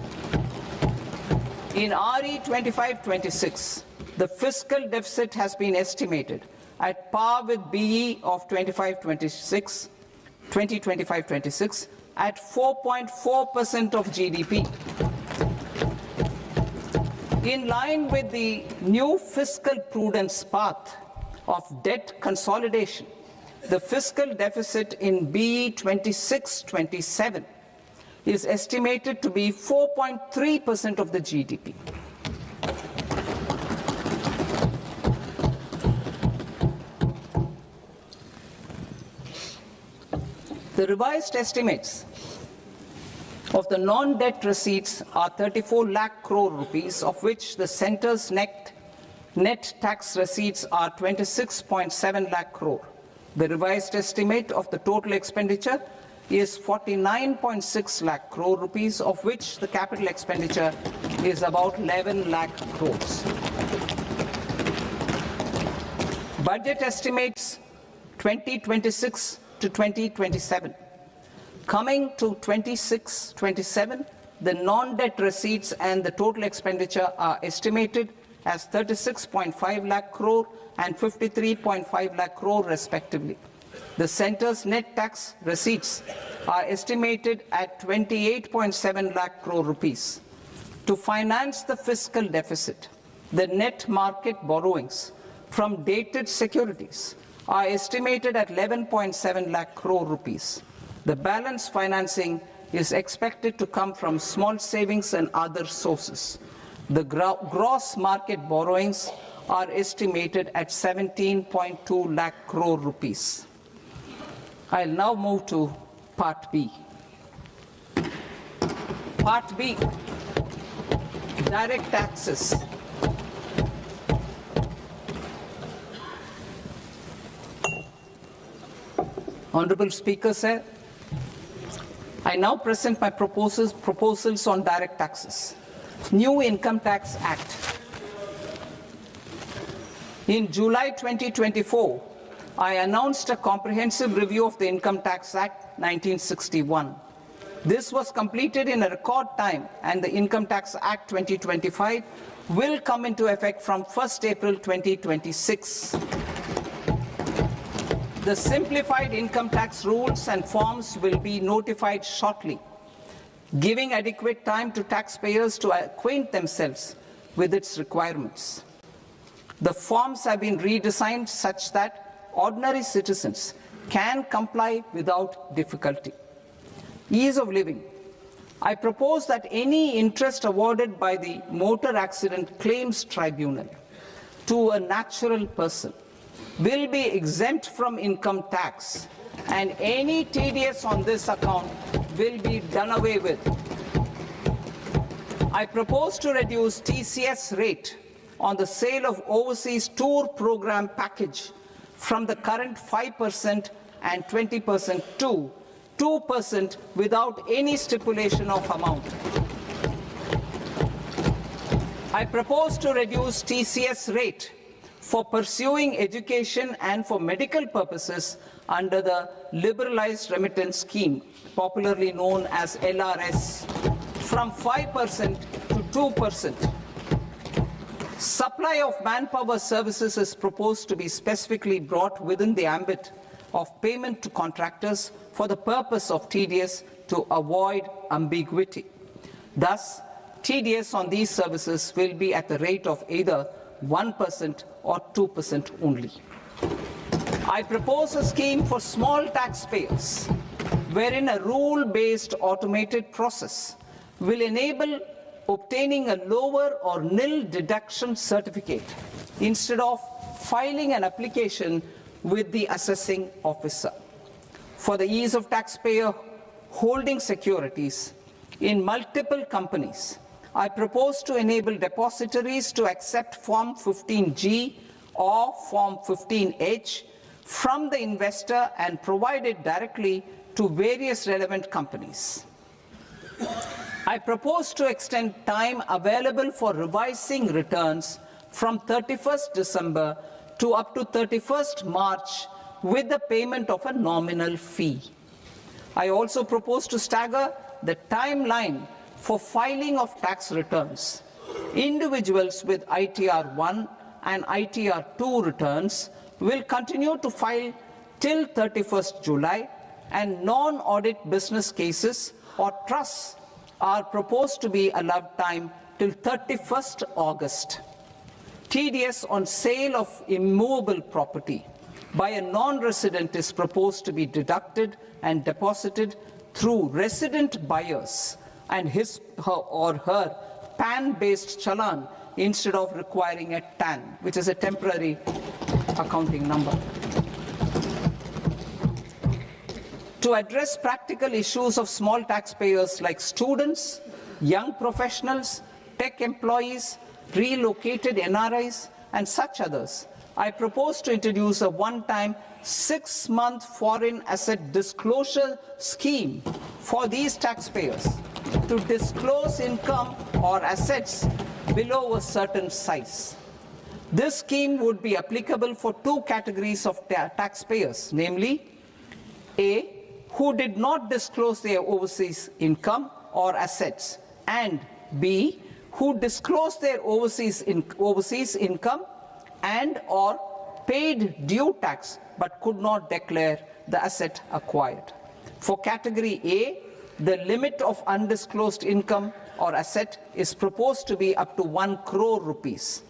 In RE 25-26, the fiscal deficit has been estimated at par with BE of 2025-26 at 4.4% of GDP. In line with the new fiscal prudence path of debt consolidation, the fiscal deficit in BE 26-27 is estimated to be 4.3% of the GDP. The revised estimates of the non-debt receipts are 34 lakh crore rupees, of which the centre's net tax receipts are 26.7 lakh crore. The revised estimate of the total expenditure is 49.6 lakh crore rupees, of which the capital expenditure is about 11 lakh crores. Budget estimates 2026 to 2027. Coming to 26-27, the non-debt receipts and the total expenditure are estimated as 36.5 lakh crore and 53.5 lakh crore respectively. The centre's net tax receipts are estimated at 28.7 lakh crore rupees. To finance the fiscal deficit, the net market borrowings from dated securities are estimated at 11.7 lakh crore rupees. The balance financing is expected to come from small savings and other sources. The gross market borrowings are estimated at 17.2 lakh crore rupees. I'll now move to Part B. Part B, direct taxes. Honorable Speaker, sir, I now present my proposals on direct taxes. New Income Tax Act. In July 2024, I announced a comprehensive review of the Income Tax Act 1961. This was completed in a record time, and the Income Tax Act 2025 will come into effect from 1st April 2026. The simplified income tax rules and forms will be notified shortly, giving adequate time to taxpayers to acquaint themselves with its requirements. The forms have been redesigned such that ordinary citizens can comply without difficulty. Ease of living. I propose that any interest awarded by the Motor Accident Claims Tribunal to a natural person will be exempt from income tax, and any TDS on this account will be done away with. I propose to reduce TCS rate on the sale of overseas tour program package from the current 5% and 20% to 2% without any stipulation of amount. I propose to reduce TCS rate for pursuing education and for medical purposes under the Liberalized Remittance Scheme, popularly known as LRS, from 5% to 2%. Supply of manpower services is proposed to be specifically brought within the ambit of payment to contractors for the purpose of TDS to avoid ambiguity. Thus, TDS on these services will be at the rate of either 1% or 2% only. I propose a scheme for small taxpayers, wherein a rule-based automated process will enable obtaining a lower or nil deduction certificate instead of filing an application with the assessing officer. For the ease of taxpayer holding securities in multiple companies, I propose to enable depositories to accept Form 15G or Form 15H from the investor and provide it directly to various relevant companies. I propose to extend time available for revising returns from 31st December to up to 31st March with the payment of a nominal fee. I also propose to stagger the timeline for filing of tax returns. Individuals with ITR 1 and ITR 2 returns will continue to file till 31st July, and non-audit business cases or trusts are proposed to be allowed time till 31st August. TDS on sale of immovable property by a non-resident is proposed to be deducted and deposited through resident buyers and his or her PAN-based challan instead of requiring a TAN, which is a temporary accounting number. To address practical issues of small taxpayers like students, young professionals, tech employees, relocated NRIs, and such others, I propose to introduce a one-time 6-month foreign asset disclosure scheme for these taxpayers to disclose income or assets below a certain size. This scheme would be applicable for two categories of taxpayers, namely, A, who did not disclose their overseas income or assets, and B, who disclose their overseas income and or paid due tax but could not declare the asset acquired. For category A, the limit of undisclosed income or asset is proposed to be up to 1 crore rupees.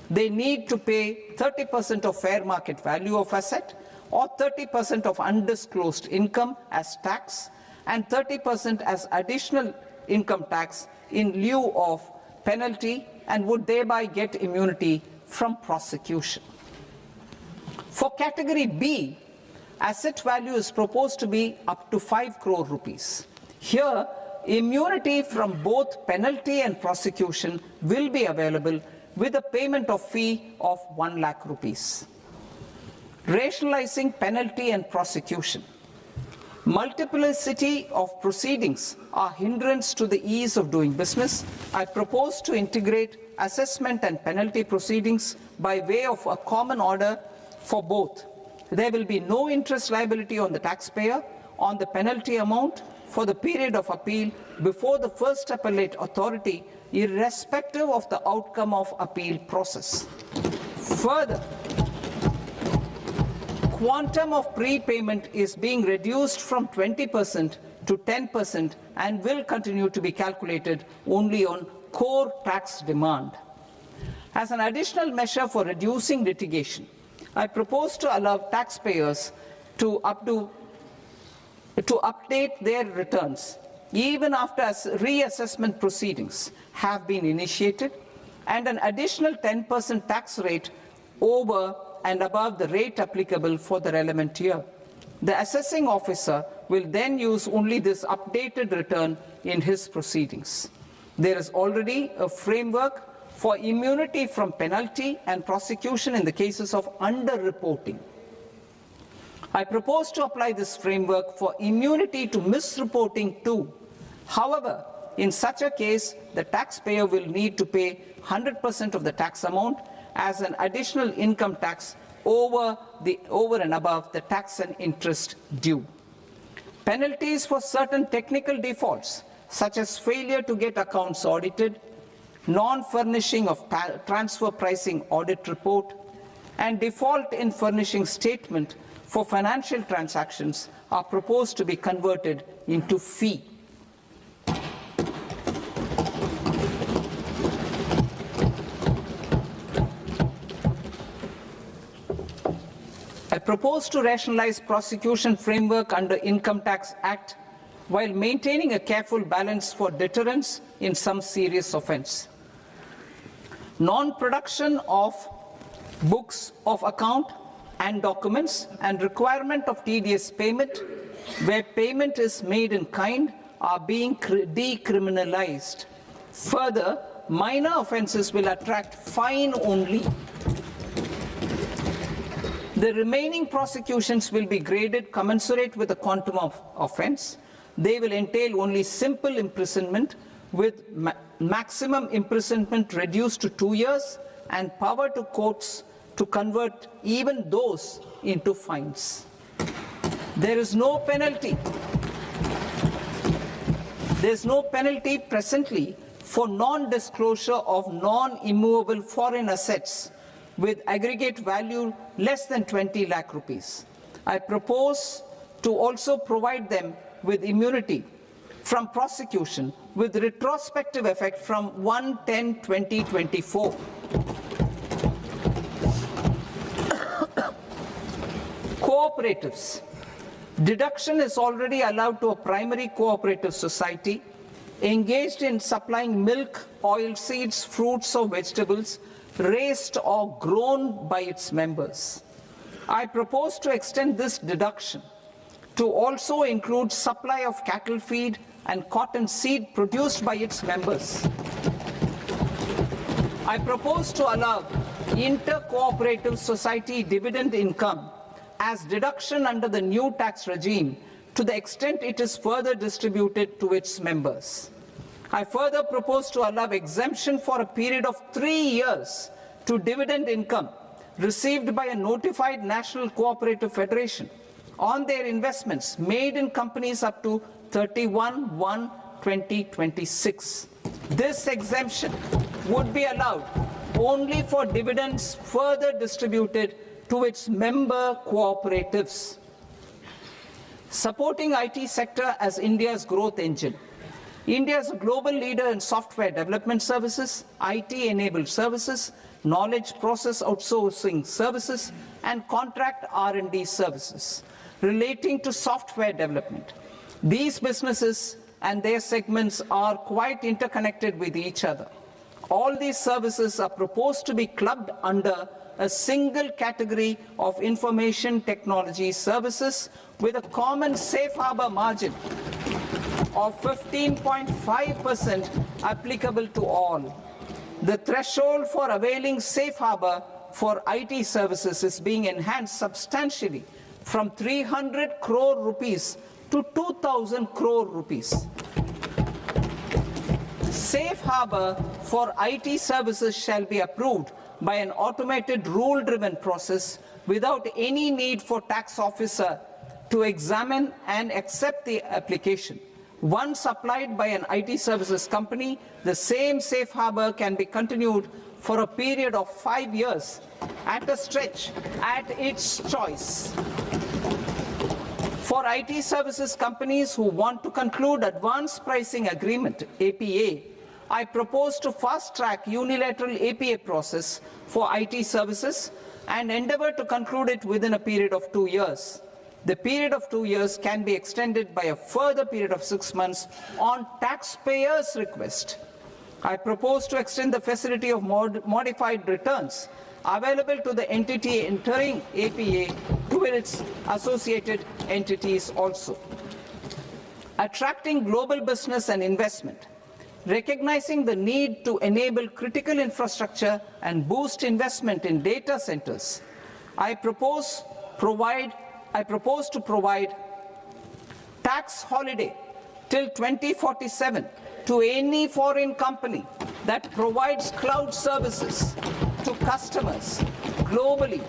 They need to pay 30% of fair market value of asset or 30% of undisclosed income as tax and 30% as additional income tax in lieu of penalty, and would thereby get immunity from prosecution. For category B, asset value is proposed to be up to 5 crore rupees. Here, immunity from both penalty and prosecution will be available with a payment of fee of 1 lakh rupees. Rationalizing penalty and prosecution. Multiplicity of proceedings are hindrance to the ease of doing business. I propose to integrate assessment and penalty proceedings by way of a common order for both. There will be no interest liability on the taxpayer on the penalty amount for the period of appeal before the first appellate authority, irrespective of the outcome of appeal process. Further, quantum of prepayment is being reduced from 20% to 10% and will continue to be calculated only on core tax demand. As an additional measure for reducing litigation, I propose to allow taxpayers to update their returns even after reassessment proceedings have been initiated, and an additional 10% tax rate over and above the rate applicable for the relevant year. The assessing officer will then use only this updated return in his proceedings. There is already a framework for immunity from penalty and prosecution in the cases of underreporting. I propose to apply this framework for immunity to misreporting too. However, in such a case, the taxpayer will need to pay 100% of the tax amount as an additional income tax over and above the tax and interest due. Penalties for certain technical defaults, such as failure to get accounts audited, non-furnishing of transfer pricing audit report, and default in furnishing statement for financial transactions, are proposed to be converted into fee. I propose to rationalize prosecution framework under Income Tax Act while maintaining a careful balance for deterrence in some serious offence. Non-production of books of account and documents and requirement of TDS payment where payment is made in kind are being decriminalized. Further, minor offences will attract fine only. The remaining prosecutions will be graded commensurate with the quantum of offence. They will entail only simple imprisonment with maximum imprisonment reduced to 2 years and power to courts to convert even those into fines. There is no penalty. There is no penalty presently for non-disclosure of non-immovable foreign assets with aggregate value less than 20 lakh rupees. I propose to also provide them with immunity from prosecution with retrospective effect from 1/10/2024. Cooperatives. Deduction is already allowed to a primary cooperative society engaged in supplying milk, oilseeds, fruits or vegetables raised or grown by its members. I propose to extend this deduction to also include supply of cattle feed and cotton seed produced by its members. I propose to allow inter-cooperative society dividend income as deduction under the new tax regime to the extent it is further distributed to its members. I further propose to allow exemption for a period of 3 years to dividend income received by a notified national cooperative federation on their investments made in companies up to 31/1/2026. This exemption would be allowed only for dividends further distributed to its member cooperatives. Supporting IT sector as India's growth engine. India is a global leader in software development services, IT-enabled services, knowledge process outsourcing services, and contract R&D services relating to software development. These businesses and their segments are quite interconnected with each other. All these services are proposed to be clubbed under a single category of information technology services with a common safe harbor margin of 15.5% applicable to all. The threshold for availing safe harbor for IT services is being enhanced substantially from 300 crore rupees to 2,000 crore rupees. Safe harbor for IT services shall be approved by an automated rule-driven process without any need for tax officer to examine and accept the application. Once applied by an IT services company, the same safe harbor can be continued for a period of 5 years at a stretch at its choice. For IT services companies who want to conclude advanced pricing agreement, APA, I propose to fast-track unilateral APA process for IT services and endeavor to conclude it within a period of 2 years. The period of 2 years can be extended by a further period of 6 months on taxpayers' request. I propose to extend the facility of modified returns available to the entity entering APA to its associated entities also. Attracting global business and investment. Recognizing the need to enable critical infrastructure and boost investment in data centers, I propose to provide tax holiday till 2047 to any foreign company that provides cloud services to customers globally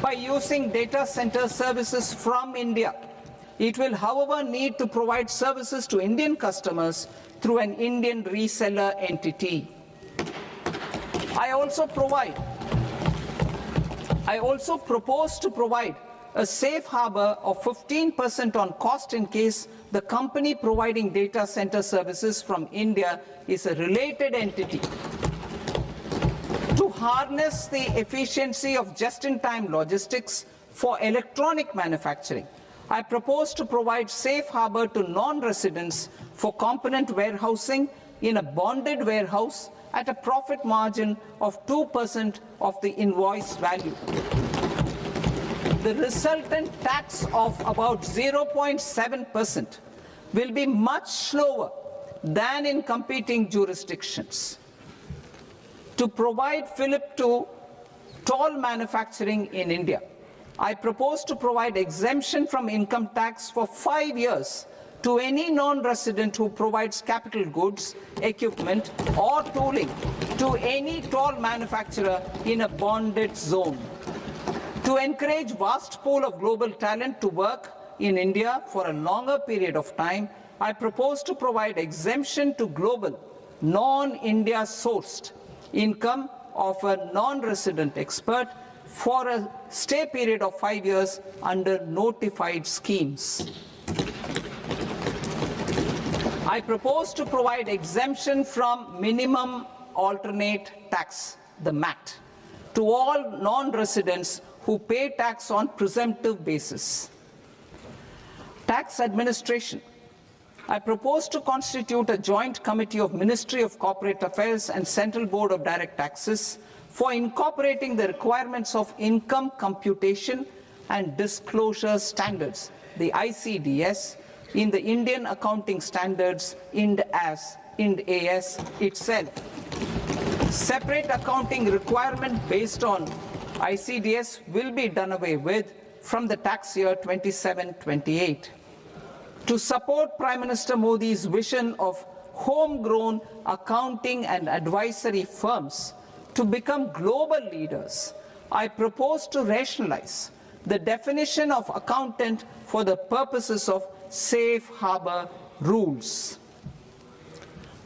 by using data center services from India. It will, however, need to provide services to Indian customers through an Indian reseller entity. I also propose to provide a safe harbor of 15% on cost in case the company providing data center services from India is a related entity. To harness the efficiency of just-in-time logistics for electronic manufacturing, I propose to provide safe harbor to non-residents for component warehousing in a bonded warehouse at a profit margin of 2% of the invoice value. The resultant tax of about 0.7% will be much lower than in competing jurisdictions. To provide fillip to toll manufacturing in India, I propose to provide exemption from income tax for 5 years to any non-resident who provides capital goods, equipment, or tooling to any toll manufacturer in a bonded zone. To encourage vast pool of global talent to work in India for a longer period of time, I propose to provide exemption to global, non-India sourced income of a non-resident expert for a stay period of 5 years under notified schemes. I propose to provide exemption from minimum alternate tax, the MAT, to all non-residents who pay tax on presumptive basis. Tax administration. I propose to constitute a joint committee of Ministry of Corporate Affairs and Central Board of Direct Taxes for incorporating the requirements of income computation and disclosure standards, the ICDS, in the Indian Accounting Standards, IND AS itself. Separate accounting requirement based on ICDS will be done away with from the tax year 27-28. To support Prime Minister Modi's vision of homegrown accounting and advisory firms to become global leaders, I propose to rationalize the definition of accountant for the purposes of safe harbor rules.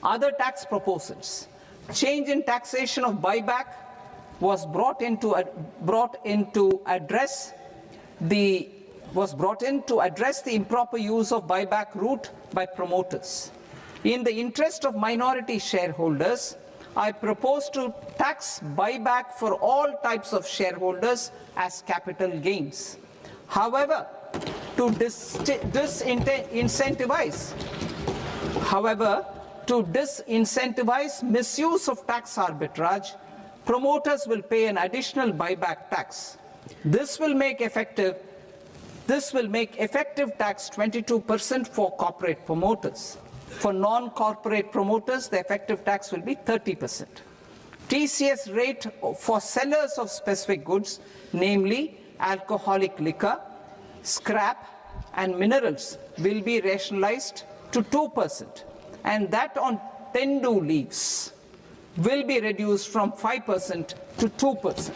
Other tax proposals. Change in taxation of buyback was brought in to address the improper use of buyback route by promoters. In the interest of minority shareholders, I propose to tax buyback for all types of shareholders as capital gains. However, to disincentivize misuse of tax arbitrage, promoters will pay an additional buyback tax. This will make effective tax 22% for corporate promoters. For non-corporate promoters, the effective tax will be 30%. TCS rate for sellers of specific goods, namely alcoholic liquor, scrap, and minerals, will be rationalized to 2%, and that on tendu leaves will be reduced from 5% to 2%.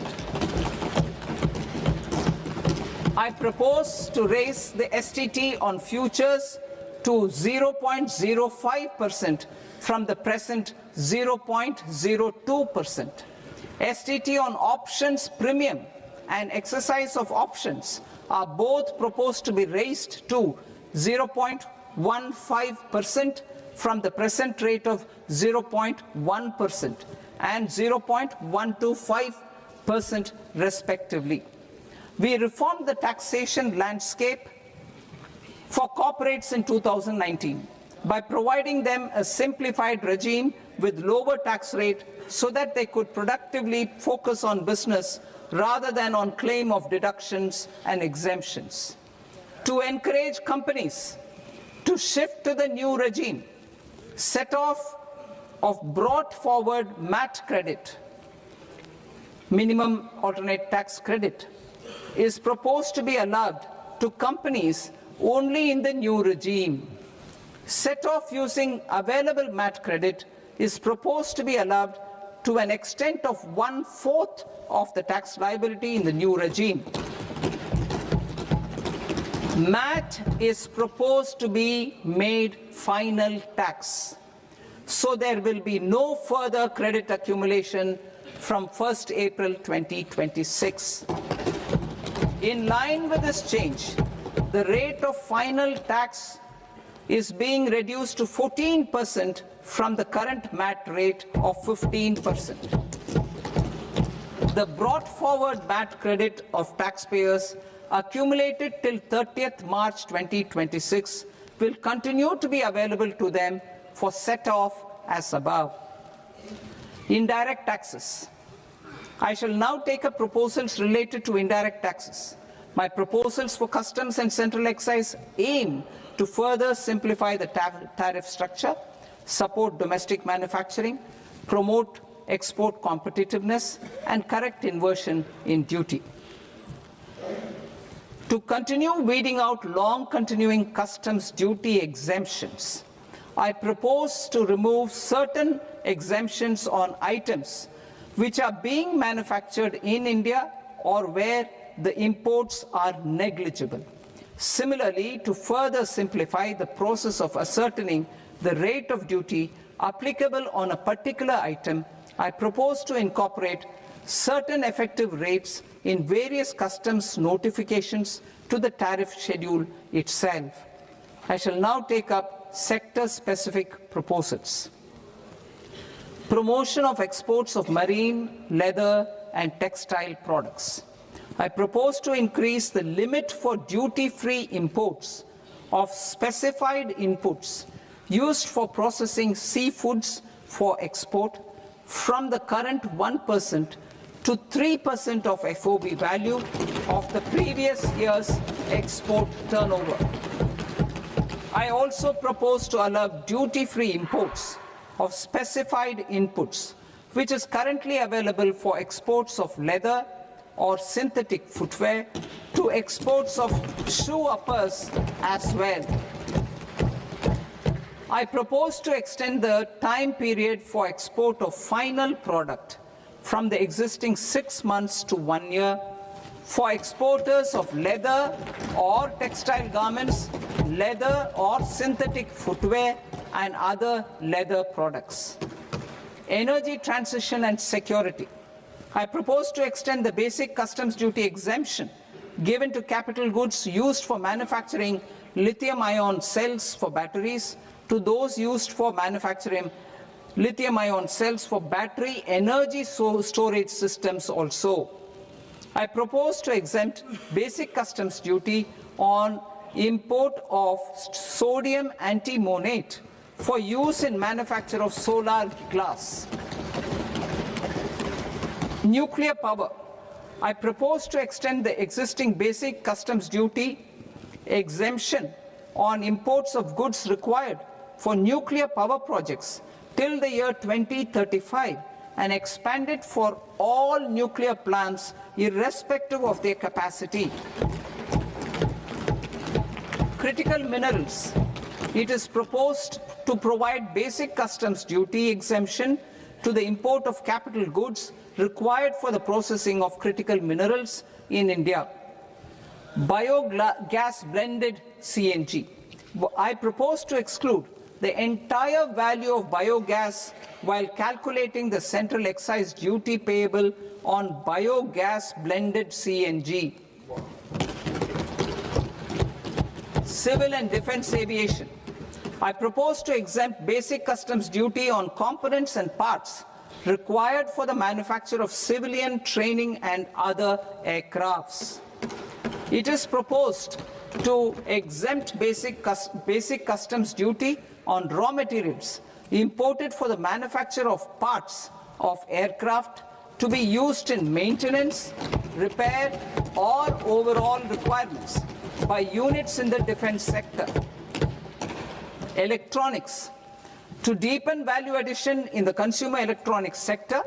I propose to raise the STT on futures to 0.05% from the present 0.02%. STT on options premium and exercise of options are both proposed to be raised to 0.15% from the present rate of 0.1% and 0.125% respectively. We reformed the taxation landscape for corporates in 2019 by providing them a simplified regime with lower tax rate so that they could productively focus on business rather than on claim of deductions and exemptions. To encourage companies to shift to the new regime, set off of brought forward MAT credit, minimum alternate tax credit, is proposed to be allowed to companies only in the new regime. Set off using available MAT credit is proposed to be allowed to an extent of 1/4 of the tax liability in the new regime. MAT is proposed to be made final tax, so there will be no further credit accumulation from 1st April 2026. In line with this change, the rate of final tax is being reduced to 14% from the current MAT rate of 15%. The brought forward MAT credit of taxpayers accumulated till 30th March 2026 will continue to be available to them for set-off as above. Indirect taxes. I shall now take up proposals related to indirect taxes. My proposals for customs and central excise aim to further simplify the tariff structure, support domestic manufacturing, promote export competitiveness, and correct inversion in duty. To continue weeding out long-continuing customs duty exemptions, I propose to remove certain exemptions on items which are being manufactured in India or where the imports are negligible. Similarly, to further simplify the process of ascertaining the rate of duty applicable on a particular item, I propose to incorporate certain effective rates in various customs notifications to the tariff schedule itself. I shall now take up sector-specific proposals. Promotion of exports of marine, leather, and textile products. I propose to increase the limit for duty-free imports of specified inputs used for processing seafoods for export from the current 1% to 3% of FOB value of the previous year's export turnover. I also propose to allow duty-free imports of specified inputs, which is currently available for exports of leather or synthetic footwear, to exports of shoe uppers as well. I propose to extend the time period for export of final product from the existing 6 months to 1 year for exporters of leather or textile garments, leather or synthetic footwear, and other leather products. Energy transition and security. I propose to extend the basic customs duty exemption given to capital goods used for manufacturing lithium-ion cells for batteries to those used for manufacturing lithium-ion cells for battery energy storage systems also. I propose to exempt basic customs duty on import of sodium antimonate for use in manufacture of solar glass. Nuclear power. I propose to extend the existing basic customs duty exemption on imports of goods required for nuclear power projects till the year 2035 and expand it for all nuclear plants irrespective of their capacity. Critical minerals. It is proposed to provide basic customs duty exemption to the import of capital goods required for the processing of critical minerals in India. Biogas blended CNG. I propose to exclude the entire value of biogas while calculating the central excise duty payable on biogas blended CNG. Civil and defense aviation. I propose to exempt basic customs duty on components and parts required for the manufacture of civilian training and other aircrafts. It is proposed to exempt basic customs duty on raw materials imported for the manufacture of parts of aircraft to be used in maintenance, repair, or overall requirements by units in the defense sector. Electronics. To deepen value addition in the consumer electronics sector,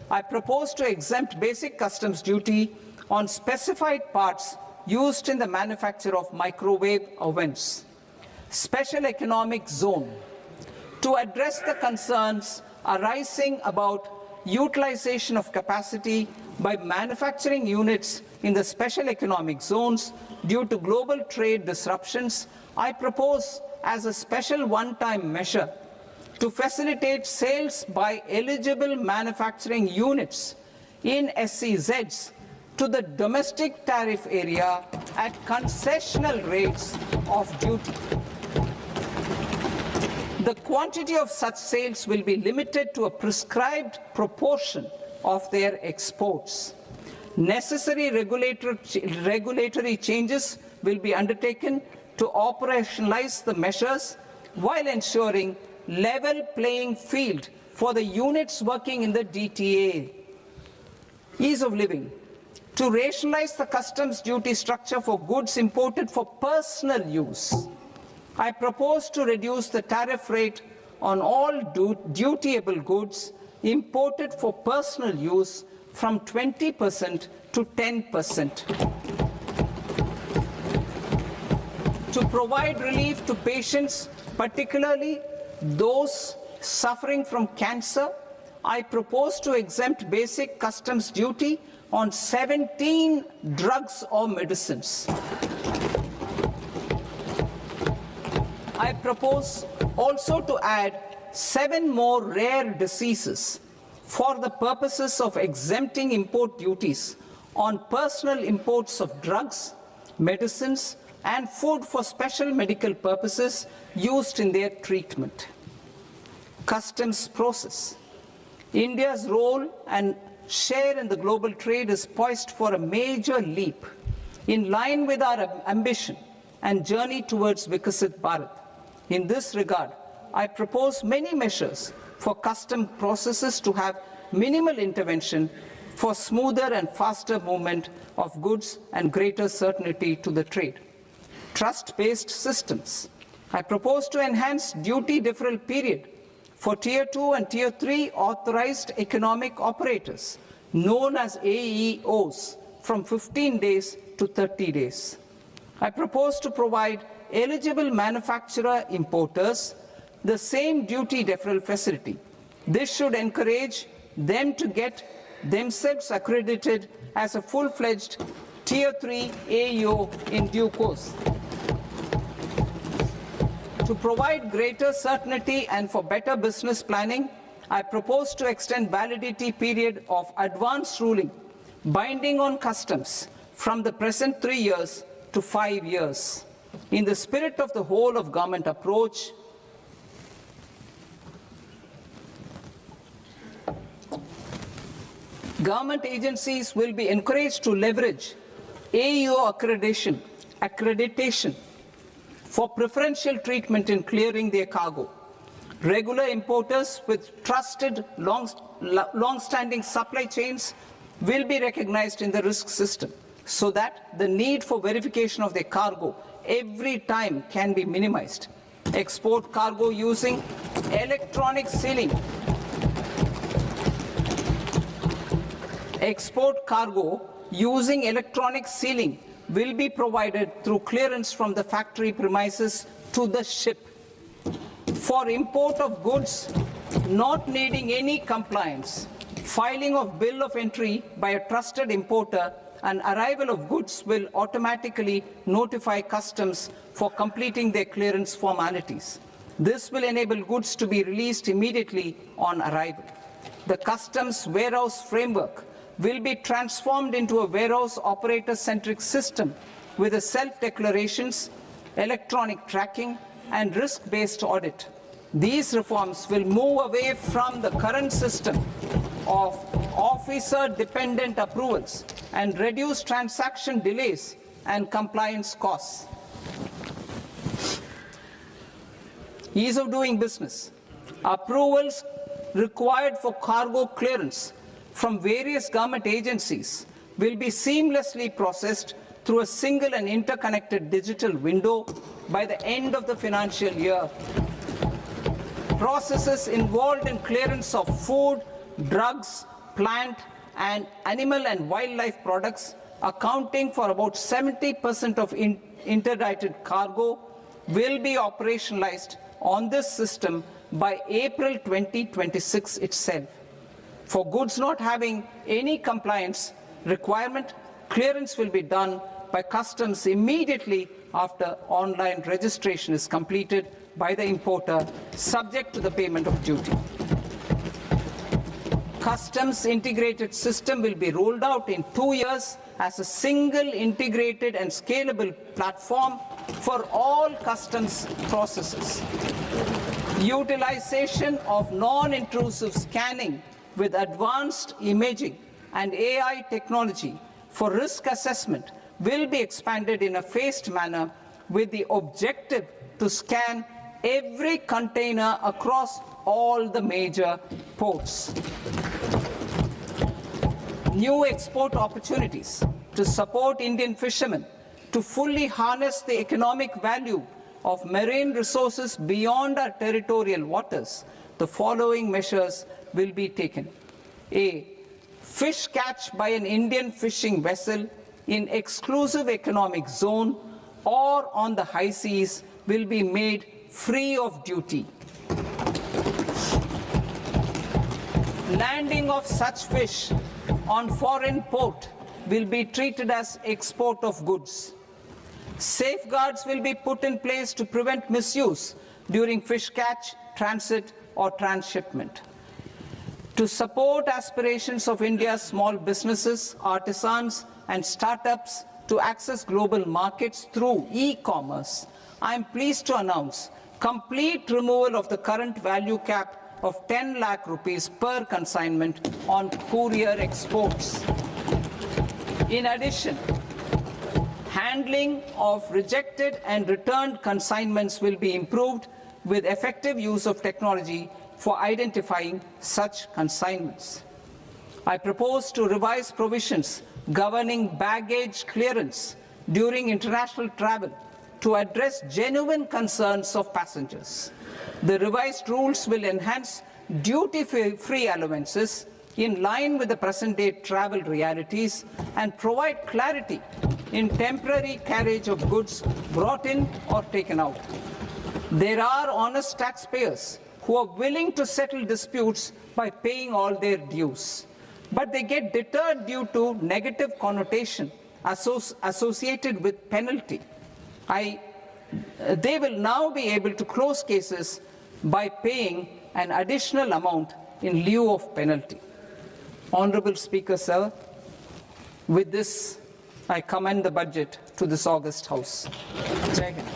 I propose to exempt basic customs duty on specified parts used in the manufacture of microwave ovens. Special economic zone. To address the concerns arising about utilization of capacity by manufacturing units in the special economic zones due to global trade disruptions, I propose as a special one-time measure to facilitate sales by eligible manufacturing units in SEZs to the domestic tariff area at concessional rates of duty. The quantity of such sales will be limited to a prescribed proportion of their exports. Necessary regulatory changes will be undertaken to operationalize the measures while ensuring level playing field for the units working in the DTA. Ease of living. To rationalize the customs duty structure for goods imported for personal use, I propose to reduce the tariff rate on all dutiable goods imported for personal use from 20% to 10%. To provide relief to patients, particularly those suffering from cancer, I propose to exempt basic customs duty on 17 drugs or medicines. I propose also to add 7 more rare diseases for the purposes of exempting import duties on personal imports of drugs, medicines, and food for special medical purposes used in their treatment. Customs process. India's role and share in the global trade is poised for a major leap in line with our ambition and journey towards Viksit Bharat. In this regard, I propose many measures for custom processes to have minimal intervention for smoother and faster movement of goods and greater certainty to the trade. Trust-based systems. I propose to enhance duty deferral period for Tier 2 and Tier 3 authorized economic operators, known as AEOs, from 15 days to 30 days. I propose to provide eligible manufacturer importers the same duty deferral facility. This should encourage them to get themselves accredited as a full-fledged Tier 3 AEO in due course. To provide greater certainty and for better business planning, I propose to extend validity period of advance ruling binding on customs from the present 3 years to 5 years. In the spirit of the whole of government approach, government agencies will be encouraged to leverage AEO accreditation for preferential treatment in clearing their cargo. Regular importers with trusted long-standing supply chains will be recognized in the risk system so that the need for verification of their cargo every time can be minimized. Export cargo using electronic sealing. Export cargo using electronic sealing will be provided through clearance from the factory premises to the ship. For import of goods not needing any compliance, filing of bill of entry by a trusted importer and arrival of goods will automatically notify customs for completing their clearance formalities. This will enable goods to be released immediately on arrival. The customs warehouse framework will be transformed into a warehouse operator-centric system with a self-declarations, electronic tracking, and risk-based audit. These reforms will move away from the current system of officer-dependent approvals and reduce transaction delays and compliance costs. Ease of doing business. Approvals required for cargo clearance from various government agencies will be seamlessly processed through a single and interconnected digital window by the end of the financial year. Processes involved in clearance of food, drugs, plant, and animal and wildlife products, accounting for about 70% of interdicted cargo, will be operationalized on this system by April 2026 itself. For goods not having any compliance requirement, clearance will be done by customs immediately after online registration is completed by the importer, subject to the payment of duty. Customs integrated system will be rolled out in 2 years as a single integrated and scalable platform for all customs processes. Utilization of non-intrusive scanning with advanced imaging and AI technology for risk assessment will be expanded in a phased manner with the objective to scan every container across all the major ports. New export opportunities to support Indian fishermen to fully harness the economic value of marine resources beyond our territorial waters. The following measures will be taken. A. Fish catch by an Indian fishing vessel in exclusive economic zone or on the high seas will be made free of duty. Landing of such fish on foreign port will be treated as export of goods. Safeguards will be put in place to prevent misuse during fish catch, transit, or transshipment. To support aspirations of India's small businesses, artisans, and startups to access global markets through e-commerce, I am pleased to announce complete removal of the current value cap of 10 lakh rupees per consignment on courier exports. In addition, handling of rejected and returned consignments will be improved with effective use of technology for identifying such consignments. I propose to revise provisions governing baggage clearance during international travel to address genuine concerns of passengers. The revised rules will enhance duty-free allowances in line with the present-day travel realities and provide clarity in temporary carriage of goods brought in or taken out. There are honest taxpayers who are willing to settle disputes by paying all their dues, but they get deterred due to negative connotation associated with penalty, they will now be able to close cases by paying an additional amount in lieu of penalty. Honorable Speaker, sir, with this, I commend the budget to this august House. Jai Hind.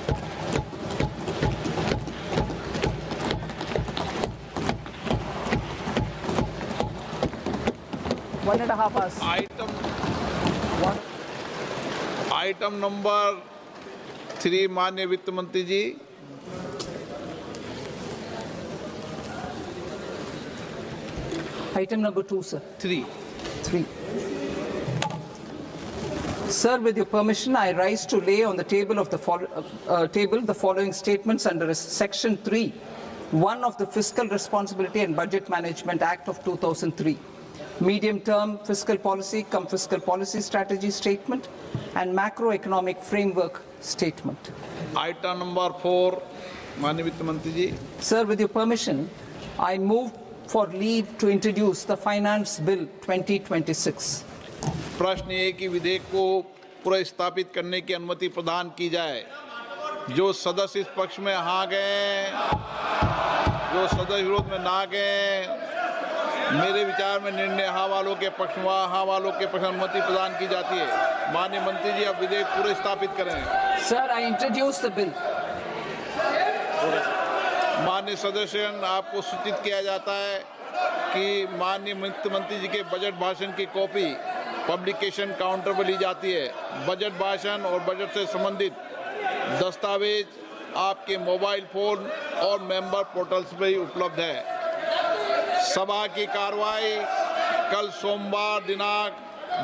One and a half hours. Item number 3 माननीय वित्त मंत्री जी। Item number 2, sir. 3। Sir, with your permission, I rise to lay on the table of the following statements under Section 3, 1 of the Fiscal Responsibility and Budget Management Act of 2003. Medium-term fiscal policy, fiscal policy strategy statement, and macroeconomic framework statement. Item number 4 माननीय वित्त मंत्री जी। Sir, with your permission, I move for leave to introduce the Finance Bill 2026. प्रश्न ये कि विधेयक को पुनर्स्थापित करने की अनुमति प्रदान की जाए। जो सदस्य इस पक्ष में हाँ गए, जो सदस्य विरोध में ना गए, मेरे विचार में निर्णय हाँ वालों के पक्ष में, हाँ वालों के पक्ष में अनुमति प्रदान की जाती है। माननीय मंत्री जी, अब विधेयक पुनर्स्थापित करें। Sir, I introduce the bill. माननीय सदस्यगण, आपको सूचित किया जाता है कि माननीय वित्त मंत्री जी के बजट भाषण की कॉपी पब्लिकेशन काउंटर पर ली जाती है। बजट भाषण और बजट से संबंधित दस्तावेज आपके मोबाइल फोन और मेंबर पोर्टल्स पर ही उपलब्ध है। सभा की कार्रवाई कल सोमवार दिनांक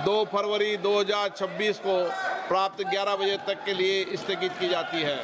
2 फरवरी 2026 को प्राप्त 11 बजे तक के लिए स्थगित की जाती है।